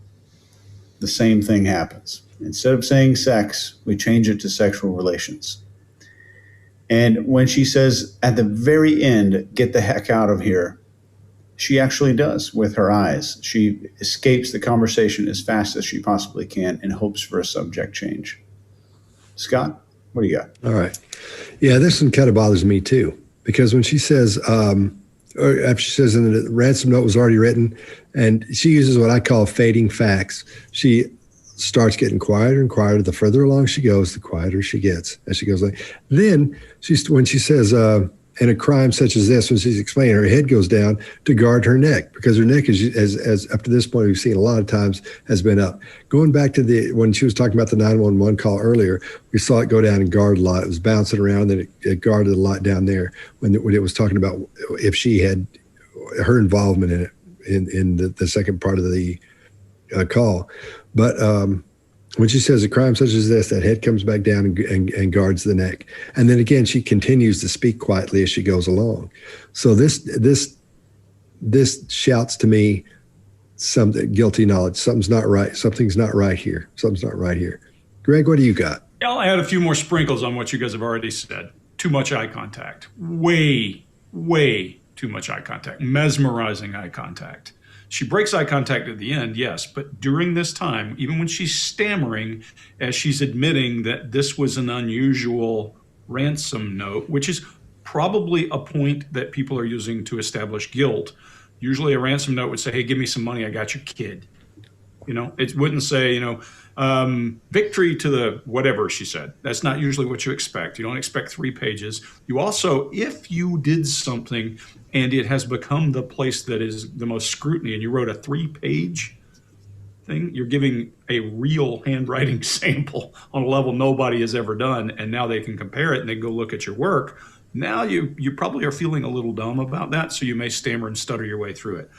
the same thing happens. Instead of saying sex, we change it to sexual relations. And when she says at the very end, get the heck out of here, she actually does with her eyes. She escapes the conversation as fast as she possibly can and hopes for a subject change. Scott, what do you got? All right. Yeah, this one kind of bothers me too, because when she says, or after she says in the ransom note was already written, and she uses what I call fading facts. She starts getting quieter and quieter. The further along she goes, the quieter she gets. As she goes, then when she says, in a crime such as this, when she's explaining, her head goes down to guard her neck, because her neck is, as up to this point, we've seen a lot of times, has been up. Going back to when she was talking about the 911 call earlier, we saw it go down and guard a lot. It was bouncing around, and it guarded a lot down there when it was talking about if she had her involvement in it in the second part of the call. But when she says a crime such as this, that head comes back down and guards the neck. And then again, she continues to speak quietly as she goes along. So this shouts to me something, guilty knowledge. Something's not right. Something's not right here. Something's not right here. Greg, what do you got? I'll add a few more sprinkles on what you guys have already said. Too much eye contact. Way too much eye contact. Mesmerizing eye contact. She breaks eye contact at the end, yes, but during this time, even when she's stammering, as she's admitting that this was an unusual ransom note, which is probably a point that people are using to establish guilt. Usually a ransom note would say, hey, give me some money, I got your kid. It wouldn't say, victory to the whatever she said. That's not usually what you expect. You don't expect 3 pages. You also, if you did something and it has become the place that is the most scrutiny and you wrote a 3-page thing, you're giving a real handwriting sample on a level nobody has ever done. And now they can compare it and they go look at your work. Now you probably are feeling a little dumb about that. So you may stammer and stutter your way through it.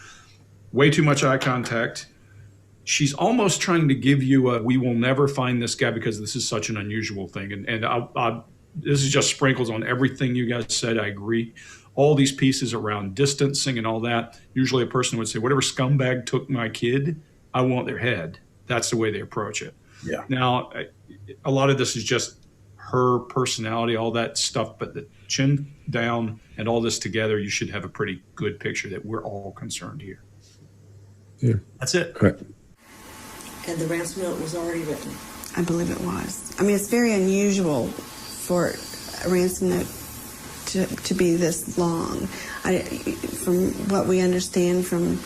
Way too much eye contact. She's almost trying to give you we will never find this guy because this is such an unusual thing. And this is just sprinkles on everything you guys said. I agree. All these pieces around distancing and all that. Usually a person would say, whatever scumbag took my kid, I want their head. That's the way they approach it. Yeah. Now, a lot of this is just her personality, all that stuff, but the chin down and all this together, you should have a pretty good picture that we're all concerned here. Yeah. That's it. Correct. And the ransom note was already written. I believe it was. I mean, it's very unusual for a ransom note to be this long. From what we understand from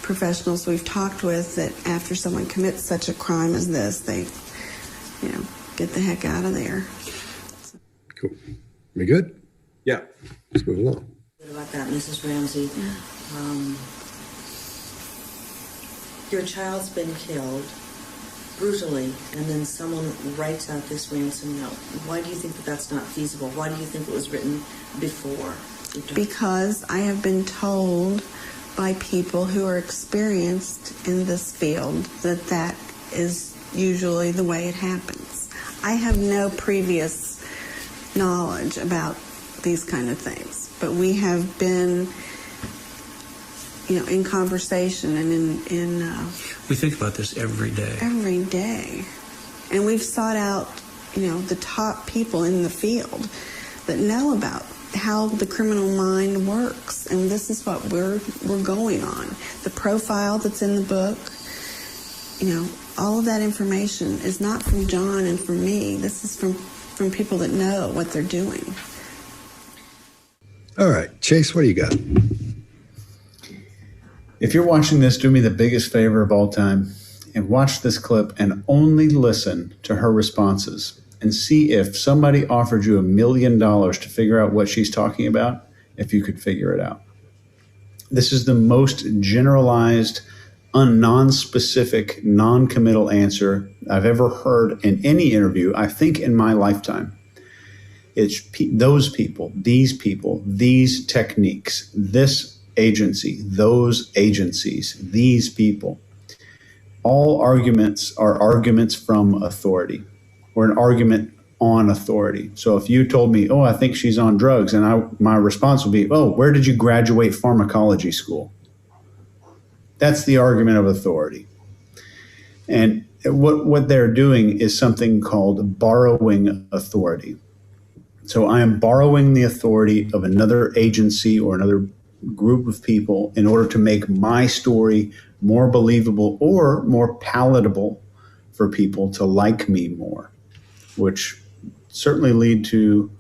professionals we've talked with, that after someone commits such a crime as this, they, get the heck out of there. Cool. We good? Yeah. Let's move along. What about that, Mrs. Ramsey? Your child's been killed brutally, and then someone writes out this ransom note. Why do you think that that's not feasible? Why do you think it was written before? Because I have been told by people who are experienced in this field that is usually the way it happens. I have no previous knowledge about these kind of things, but we have been in conversation and in We think about this every day. Every day. And we've sought out, the top people in the field that know about how the criminal mind works. And this is what we're going on. The profile that's in the book, all of that information is not from John and from me. This is from people that know what they're doing. All right. Chase, what do you got? If you're watching this, do me the biggest favor of all time and watch this clip and only listen to her responses and see if somebody offered you $1 million to figure out what she's talking about, if you could figure it out. This is the most generalized, non-specific, non-committal answer I've ever heard in any interview, I think in my lifetime. It's those people, these techniques, this agency, those agencies, these people. All arguments are arguments from authority or an argument on authority. So if you told me, I think she's on drugs, and my response would be, where did you graduate pharmacology school? That's the argument of authority. And what they're doing is something called borrowing authority. So I am borrowing the authority of another agency or another group of people in order to make my story more believable or more palatable for people to like me more, which certainly lead to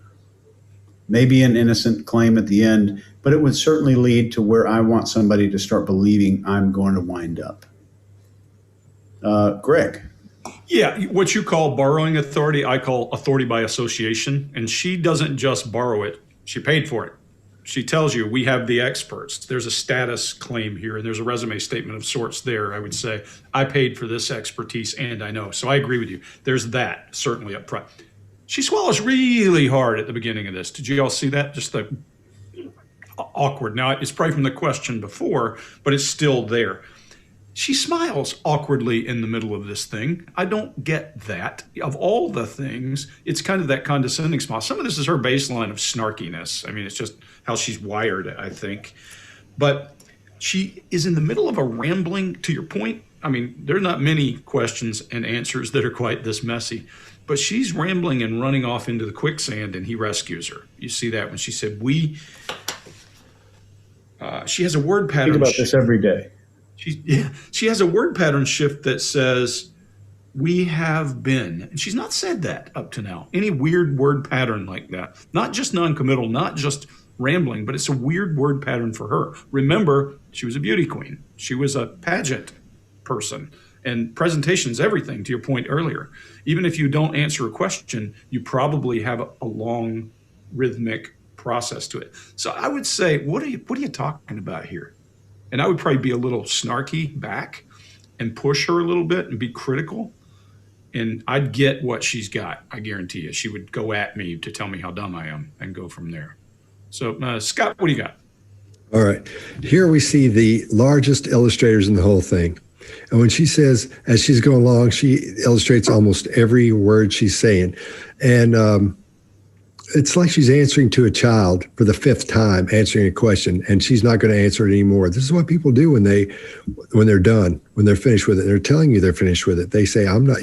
maybe an innocent claim at the end, but it would certainly lead to where I want somebody to start believing I'm going to wind up. Greg. Yeah, what you call borrowing authority, I call authority by association. And she doesn't just borrow it. She paid for it. She tells you, we have the experts. There's a status claim here, and there's a resume statement of sorts there, I would say. I paid for this expertise, and I know. So I agree with you. There's that, certainly up front. She swallows really hard at the beginning of this. Did you all see that? Just the awkward. Now, it's probably from the question before, but it's still there. She smiles awkwardly in the middle of this thing. I don't get that. Of all the things, it's kind of that condescending smile. Some of this is her baseline of snarkiness. I mean, it's just how she's wired, I think. But she is in the middle of a rambling, to your point. I mean, there are not many questions and answers that are quite this messy. But she's rambling and running off into the quicksand, and he rescues her. You see that when she said, we... she has a word pattern. Think about this every day. She has a word pattern shift that says, we have been. And she's not said that up to now. Any weird word pattern like that. Not just noncommittal, not just rambling, but it's a weird word pattern for her. Remember, she was a beauty queen. She was a pageant person. And presentation is everything, to your point earlier. Even if you don't answer a question, you probably have a long rhythmic process to it. So I would say, what are you talking about here? And I would probably be a little snarky back and push her a little bit and be critical. And I'd get what she's got. I guarantee you. She would go at me to tell me how dumb I am and go from there. So, Scott, what do you got? All right. Here we see the largest illustrators in the whole thing. And when she says, as she's going along, she illustrates almost every word she's saying. And it's like she's answering to a child for the fifth time, answering a question, and she's not going to answer it anymore. This is what people do when they're done, when they're finished with it. They're telling you they're finished with it. They say, I'm not,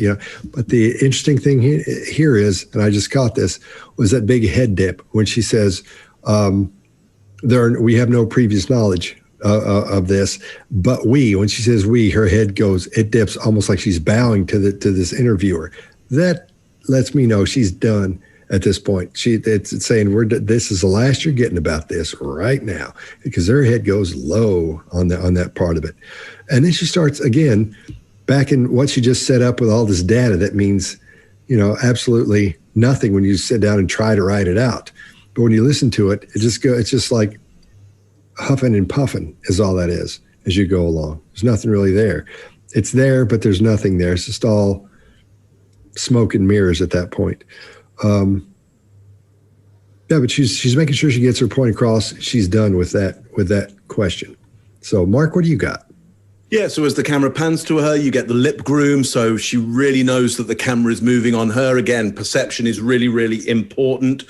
But the interesting thing here is, and I just caught this, was that big head dip when she says, we have no previous knowledge of this, but when she says we, her head goes, it dips almost like she's bowing to this interviewer. That lets me know she's done. At this point, it's saying this is the last you're getting about this right now, because her head goes low on that part of it, and then she starts again back in what she just set up with all this data that means, absolutely nothing when you sit down and try to write it out. But when you listen to it, it's just like huffing and puffing is all that is as you go along. There's nothing really there. It's there, but there's nothing there. It's just all smoke and mirrors at that point. But she's making sure she gets her point across. She's done with that question. So, Mark, what do you got? Yeah, so as the camera pans to her, you get the lip groom, so she really knows that the camera is moving on her. Again, perception is really, really important.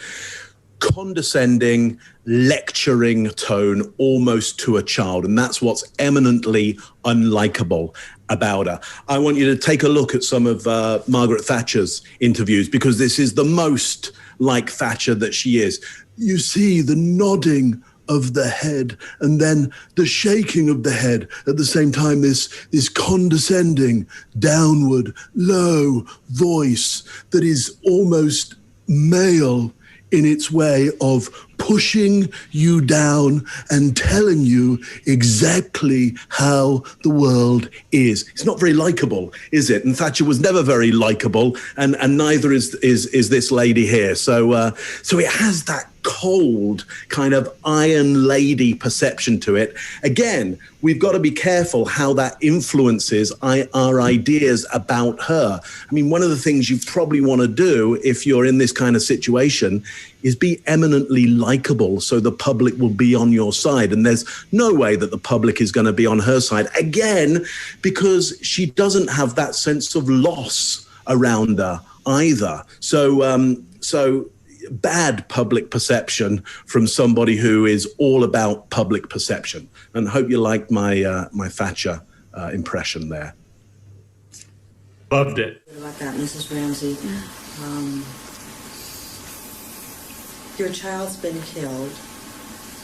Condescending, lecturing tone, almost to a child, and that's what's eminently unlikable about her. I want you to take a look at some of Margaret Thatcher's interviews, because this is the most like Thatcher that she is. You see the nodding of the head and then the shaking of the head at the same time, this condescending, downward, low voice that is almost male in its way of pushing you down and telling you exactly how the world is. It's not very likable, is it? And Thatcher was never very likable, and neither is this lady here. So it has that cold kind of iron lady perception to it. Again, we've got to be careful how that influences our ideas about her. I mean, one of the things you probably want to do if you're in this kind of situation is be eminently likable so the public will be on your side. And there's no way that the public is going to be on her side, again, because she doesn't have that sense of loss around her either. So bad public perception from somebody who is all about public perception. And I hope you liked my Thatcher impression there. Loved it. What about that, Mrs. Ramsey? Your child's been killed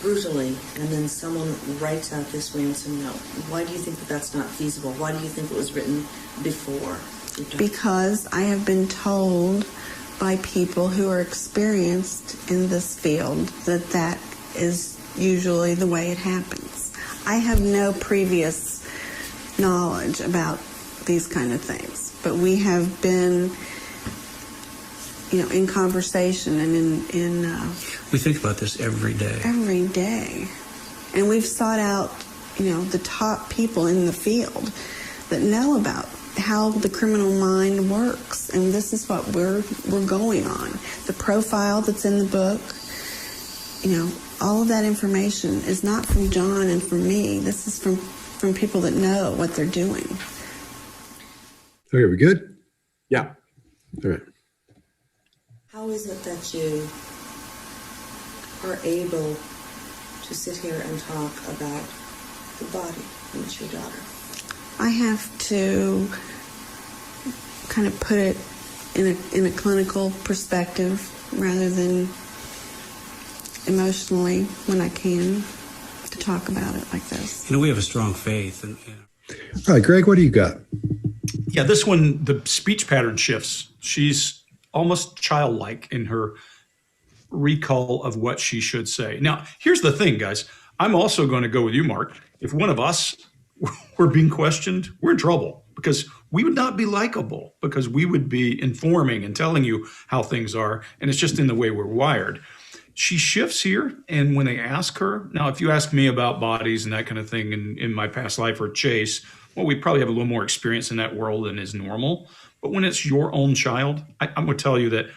brutally, and then someone writes out this ransom note. Why do you think that that's not feasible? Why do you think it was written before? Because I have been told by people who are experienced in this field that is usually the way it happens. I have no previous knowledge about these kind of things, but we have been in conversation and in we think about this every day. Every day. And we've sought out, the top people in the field that know about how the criminal mind works, and this is what we're going on. The profile that's in the book, all of that information is not from John and from me. This is from from people that know what they're doing. Okay, we good? Yeah. All right. How is it that you are able to sit here and talk about the body in which your daughter? I have to kind of put it in a clinical perspective rather than emotionally when I can, to talk about it like this. We have a strong faith. All right, Greg, what do you got? Yeah, this one, the speech pattern shifts. She's almost childlike in her recall of what she should say. Now, here's the thing, guys. I'm also going to go with you, Mark. If one of us were being questioned, we're in trouble, because we would not be likable, because we would be informing and telling you how things are, and it's just in the way we're wired. She shifts here, and when they ask her, now if you ask me about bodies and that kind of thing in my past life, or Chase, well, we probably have a little more experience in that world than is normal. But when it's your own child, I'm going to tell you that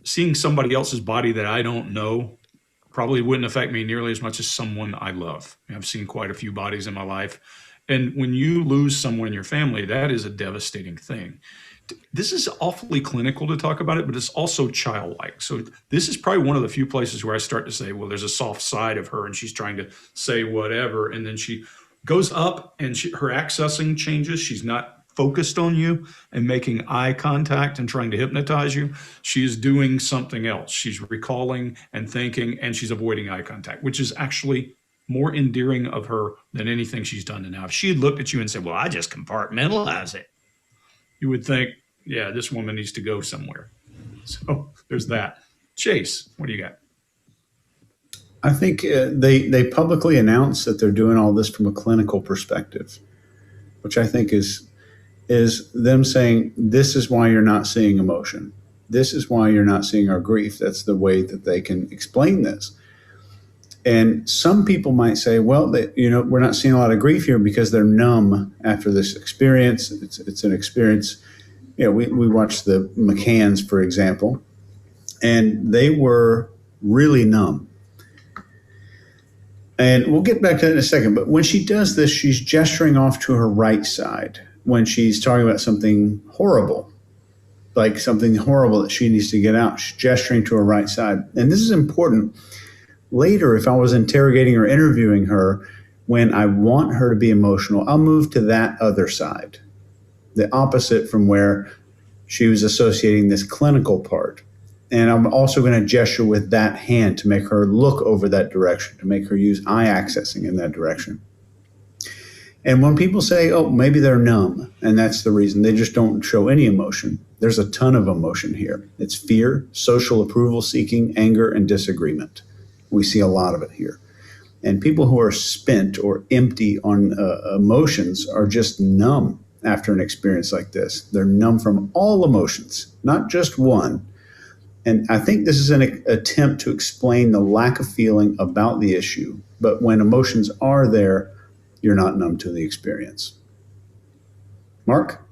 seeing somebody else's body that I don't know probably wouldn't affect me nearly as much as someone I love. I've seen quite a few bodies in my life. And when you lose someone in your family, that is a devastating thing. This is awfully clinical to talk about it, but it's also childlike. So this is probably one of the few places where I start to say, well, there's a soft side of her and she's trying to say whatever. And then she goes up and her accessing changes. She's not focused on you and making eye contact and trying to hypnotize you. She is doing something else. She's recalling and thinking, and she's avoiding eye contact, which is actually more endearing of her than anything she's done to now. If she had looked at you and said, well, I just compartmentalize it, you would think, yeah, this woman needs to go somewhere. So there's that. Chase, what do you got? I think they publicly announce that they're doing all this from a clinical perspective, which I think is them saying, this is why you're not seeing emotion. This is why you're not seeing our grief. That's the way that they can explain this. And some people might say, well, we're not seeing a lot of grief here because they're numb after this experience. It's an experience. We watched the McCanns, for example, and they were really numb. And we'll get back to that in a second. But when she does this, she's gesturing off to her right side when she's talking about something horrible, like something horrible that she needs to get out. She's gesturing to her right side. And this is important. Later, if I was interrogating or interviewing her, when I want her to be emotional, I'll move to that other side, the opposite from where she was associating this clinical part. And I'm also going to gesture with that hand to make her look over that direction, to make her use eye accessing in that direction. And when people say, oh, maybe they're numb, and that's the reason, they just don't show any emotion, there's a ton of emotion here. It's fear, social approval seeking, anger, and disagreement. We see a lot of it here. And people who are spent or empty on emotions are just numb after an experience like this. They're numb from all emotions, not just one. And I think this is an attempt to explain the lack of feeling about the issue. But when emotions are there, you're not numb to the experience. Mark?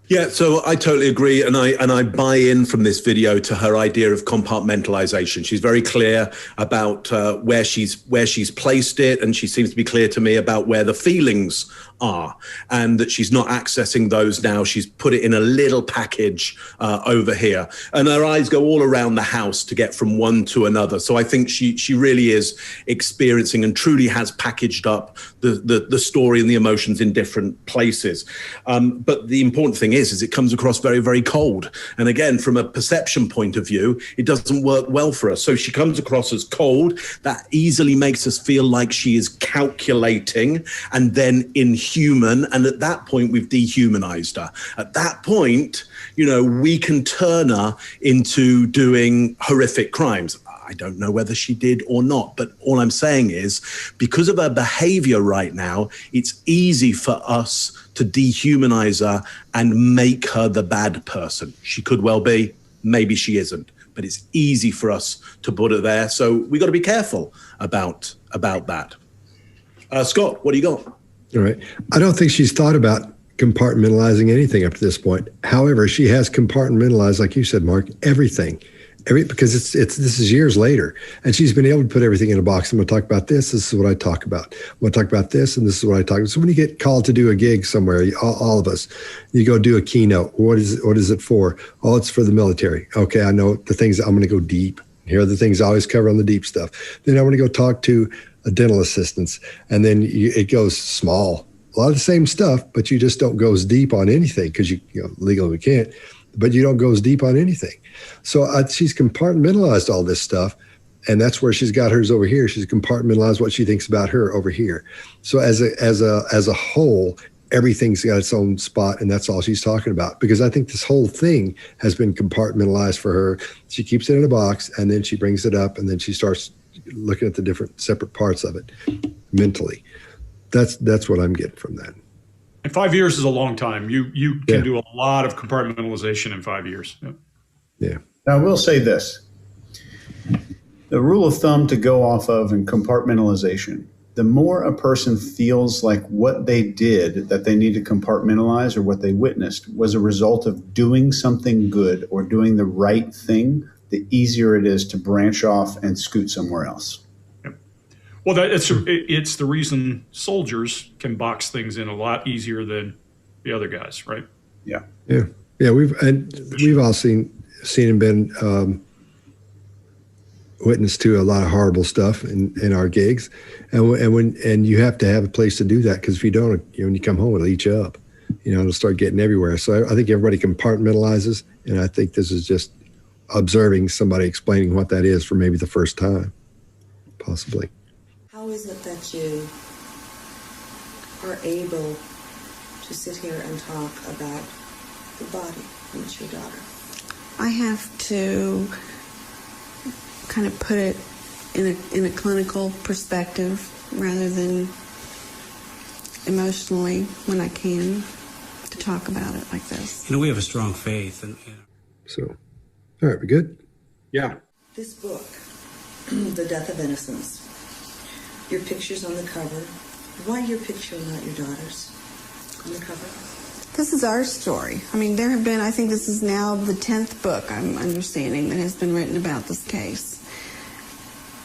Yeah, so I totally agree, and I buy in from this video to her idea of compartmentalization. She's very clear about where she's placed it, and she seems to be clear to me about where the feelings are, and that she's not accessing those now. She's put it in a little package over here, and her eyes go all around the house to get from one to another. So I think she really is experiencing and truly has packaged up the story and the emotions in different places. But the important thing is it comes across very, very cold. And again, from a perception point of view, it doesn't work well for us. So she comes across as cold. That easily makes us feel like she is calculating and then inhuman. And at that point, we've dehumanized her. At that point, we can turn her into doing horrific crimes. I don't know whether she did or not, but all I'm saying is because of her behavior right now, it's easy for us to dehumanize her and make her the bad person. She could well be, maybe she isn't, but it's easy for us to put her there. So we got to be careful about that. Scott, what do you got? All right. I don't think she's thought about compartmentalizing anything up to this point. However, she has compartmentalized, like you said, Mark, everything. because this is years later, and she's been able to put everything in a box. I'm going to talk about this. This is what I talk about. I'm going to talk about this, and this is what I talk about. So when you get called to do a gig somewhere, all of us, you go do a keynote. What is it for? Oh, it's for the military. Okay, I know the things. I'm going to go deep. Here are the things I always cover on the deep stuff. Then I want to go talk to a dental assistants, and then it goes small. A lot of the same stuff, but you just don't go as deep on anything because you legally we can't. But you don't go as deep on anything. So she's compartmentalized all this stuff, and that's where she's got hers over here. She's compartmentalized what she thinks about her over here. So as a whole, everything's got its own spot, and that's all she's talking about. Because I think this whole thing has been compartmentalized for her. She keeps it in a box, and then she brings it up, and then she starts looking at the different separate parts of it mentally. That's what I'm getting from that. And 5 years is a long time. You can do a lot of compartmentalization in 5 years. Yep. Yeah. Now, I will say this. The rule of thumb to go off of in compartmentalization, the more a person feels like what they did that they need to compartmentalize or what they witnessed was a result of doing something good or doing the right thing, the easier it is to branch off and scoot somewhere else. Well, it's the reason soldiers can box things in a lot easier than the other guys, right? Yeah. We've all seen and been witness to a lot of horrible stuff in our gigs, and you have to have a place to do that, because if you don't, when you come home, it'll eat you up. It'll start getting everywhere. So I think everybody compartmentalizes, and I think this is just observing somebody explaining what that is for maybe the first time, possibly. How is it that you are able to sit here and talk about the body and it's your daughter? I have to kind of put it in a clinical perspective rather than emotionally when I can, to talk about it like this. We have a strong faith. So, all right, we good? Yeah. This book, The Death of Innocence, your picture's on the cover. Why your picture and not your daughter's on the cover? This is our story. I mean, there have been, I think this is now the 10th book, I'm understanding, that has been written about this case.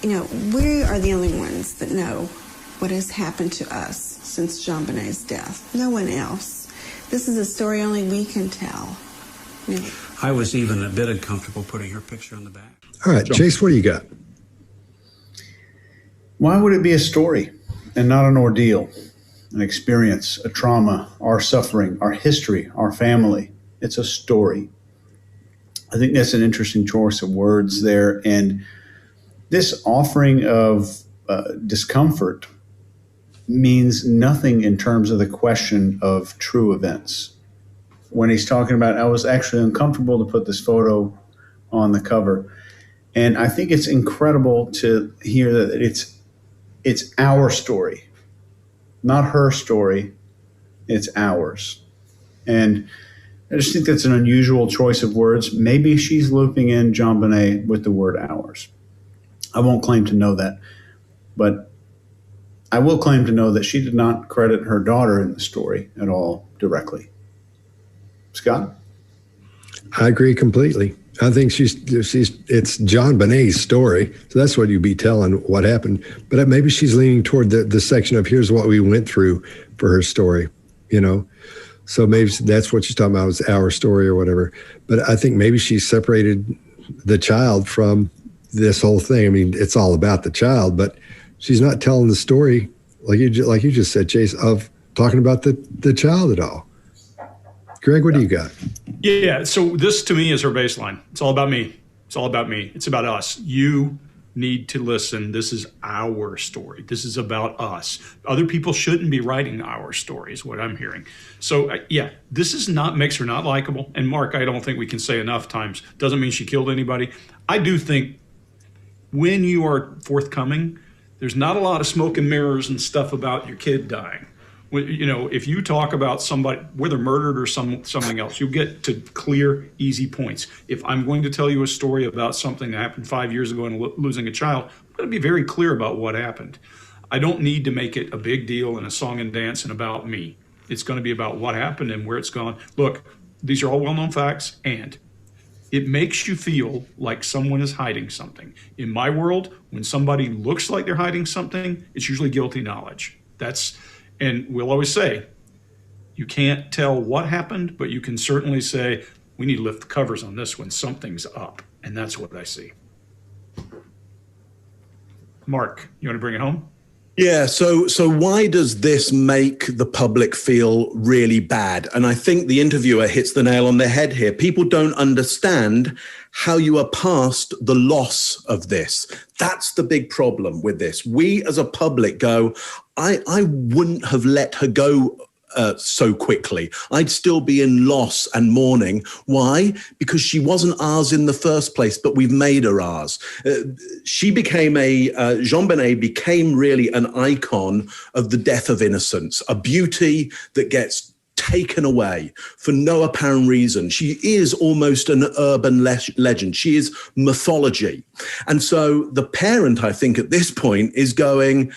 We are the only ones that know what has happened to us since JonBenet's death. No one else. This is a story only we can tell. I was even a bit uncomfortable putting her picture on the back. All right, Chase, what do you got? Why would it be a story and not an ordeal, an experience, a trauma, our suffering, our history, our family? It's a story. I think that's an interesting choice of words there. And this offering of discomfort means nothing in terms of the question of true events. When he's talking about, I was actually uncomfortable to put this photo on the cover. And I think it's incredible to hear that it's our story, not her story. It's ours. And I just think that's an unusual choice of words. Maybe she's looping in JonBenet with the word ours. I won't claim to know that, but I will claim to know that she did not credit her daughter in the story at all directly. Scott? I agree completely. I think it's JonBenet's story, so that's what you'd be telling what happened. But maybe she's leaning toward the section of here's what we went through for her story, So maybe that's what she's talking about, was our story or whatever. But I think maybe she separated the child from this whole thing. I mean, it's all about the child, but she's not telling the story like you just said, Chase, of talking about the child at all. Greg, what do you got? Yeah, so this to me is her baseline. It's all about me. It's all about me. It's about us. You need to listen. This is our story. This is about us. Other people shouldn't be writing our story, is what I'm hearing. So, this is not, makes her not likable. And Mark, I don't think we can say enough times, doesn't mean she killed anybody. I do think when you are forthcoming, there's not a lot of smoke and mirrors and stuff about your kid dying. If you talk about somebody, whether murdered or something else, you'll get to clear, easy points. If I'm going to tell you a story about something that happened 5 years ago and losing a child, I'm going to be very clear about what happened. I don't need to make it a big deal and a song and dance and about me. It's going to be about what happened and where it's gone. Look, these are all well-known facts, and It makes you feel like someone is hiding something. In my world, when somebody looks like they're hiding something, it's usually guilty knowledge. And we'll always say, you can't tell what happened, but you can certainly say, we need to lift the covers on this one. Something's up. And that's what I see. Mark, you want to bring it home? Yeah, so why does this make the public feel really bad? And I think the interviewer hits the nail on the head here. People don't understand how you are past the loss of this. That's the big problem with this. We as a public go, I wouldn't have let her go so quickly. I'd still be in loss and mourning. Why? Because she wasn't ours in the first place, but we've made her ours. She became JonBenet became really an icon of the death of innocence, a beauty that gets taken away for no apparent reason. She is almost an urban legend. She is mythology. And so the parent, I think, at this point is going,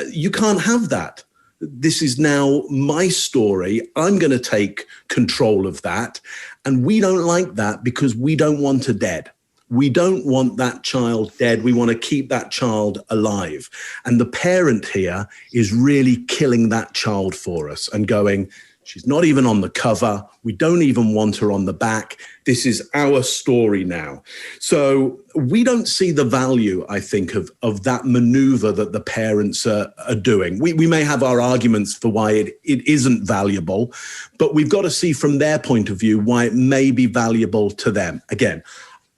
you can't have that. This is now my story. I'm going to take control of that. And we don't like that because we don't want her dead. We don't want that child dead. We want to keep that child alive. And the parent here is really killing that child for us and going, she's not even on the cover. We don't even want her on the back. This is our story now. So we don't see the value, I think, of that maneuver that the parents are doing. We may have our arguments for why it isn't valuable, but we've got to see from their point of view why it may be valuable to them. Again,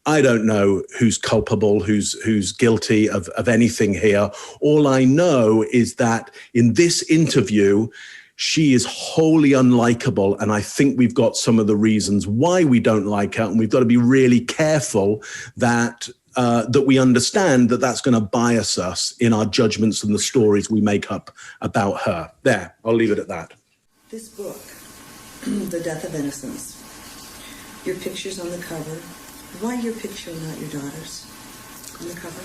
I don't know who's culpable, who's guilty of anything here. All I know is that in this interview, she is wholly unlikable, and I think we've got some of the reasons why we don't like her, and we've got to be really careful that we understand that that's going to bias us in our judgments and the stories we make up about her. There, I'll leave it at that. This book, The Death of Innocence, your picture's on the cover. Why your picture and not your daughter's on the cover?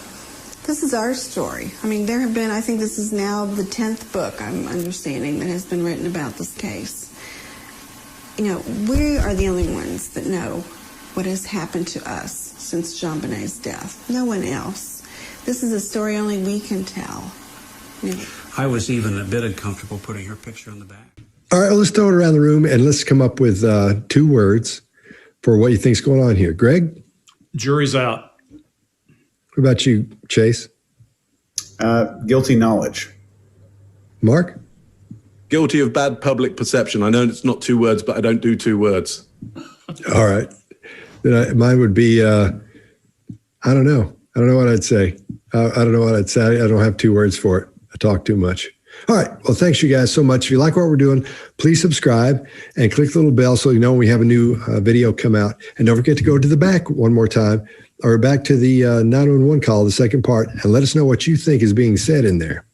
This is our story. I mean, there have been, I think this is now the 10th book, I'm understanding, that has been written about this case. You know, we are the only ones that know what has happened to us since JonBenet's death. No one else. This is a story only we can tell. You know. I was even a bit uncomfortable putting her picture on the back. All right, well, let's throw it around the room and let's come up with 2 words for what you think's going on here. Greg? Jury's out. What about you, Chase? Guilty knowledge. Mark? Guilty of bad public perception. I know it's not 2 words, but I don't do 2 words. All right. Then mine would be, I don't know. I don't know what I'd say. I don't know what I'd say. I don't have 2 words for it. I talk too much. All right. Well, thanks you guys so much. If you like what we're doing, please subscribe and click the little bell so you know when we have a new video come out. And don't forget to go to the back one more time, or back to the 911 call, the second part, and let us know what you think is being said in there.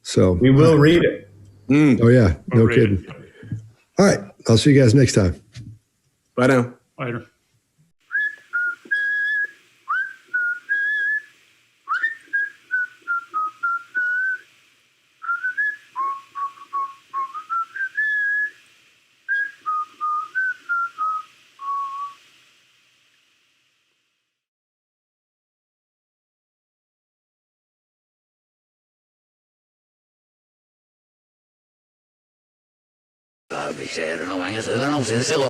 So we will read it. Oh, yeah. No kidding. All right. I'll see you guys next time. Bye now. Later. Michelle, no van a hacer, no sé,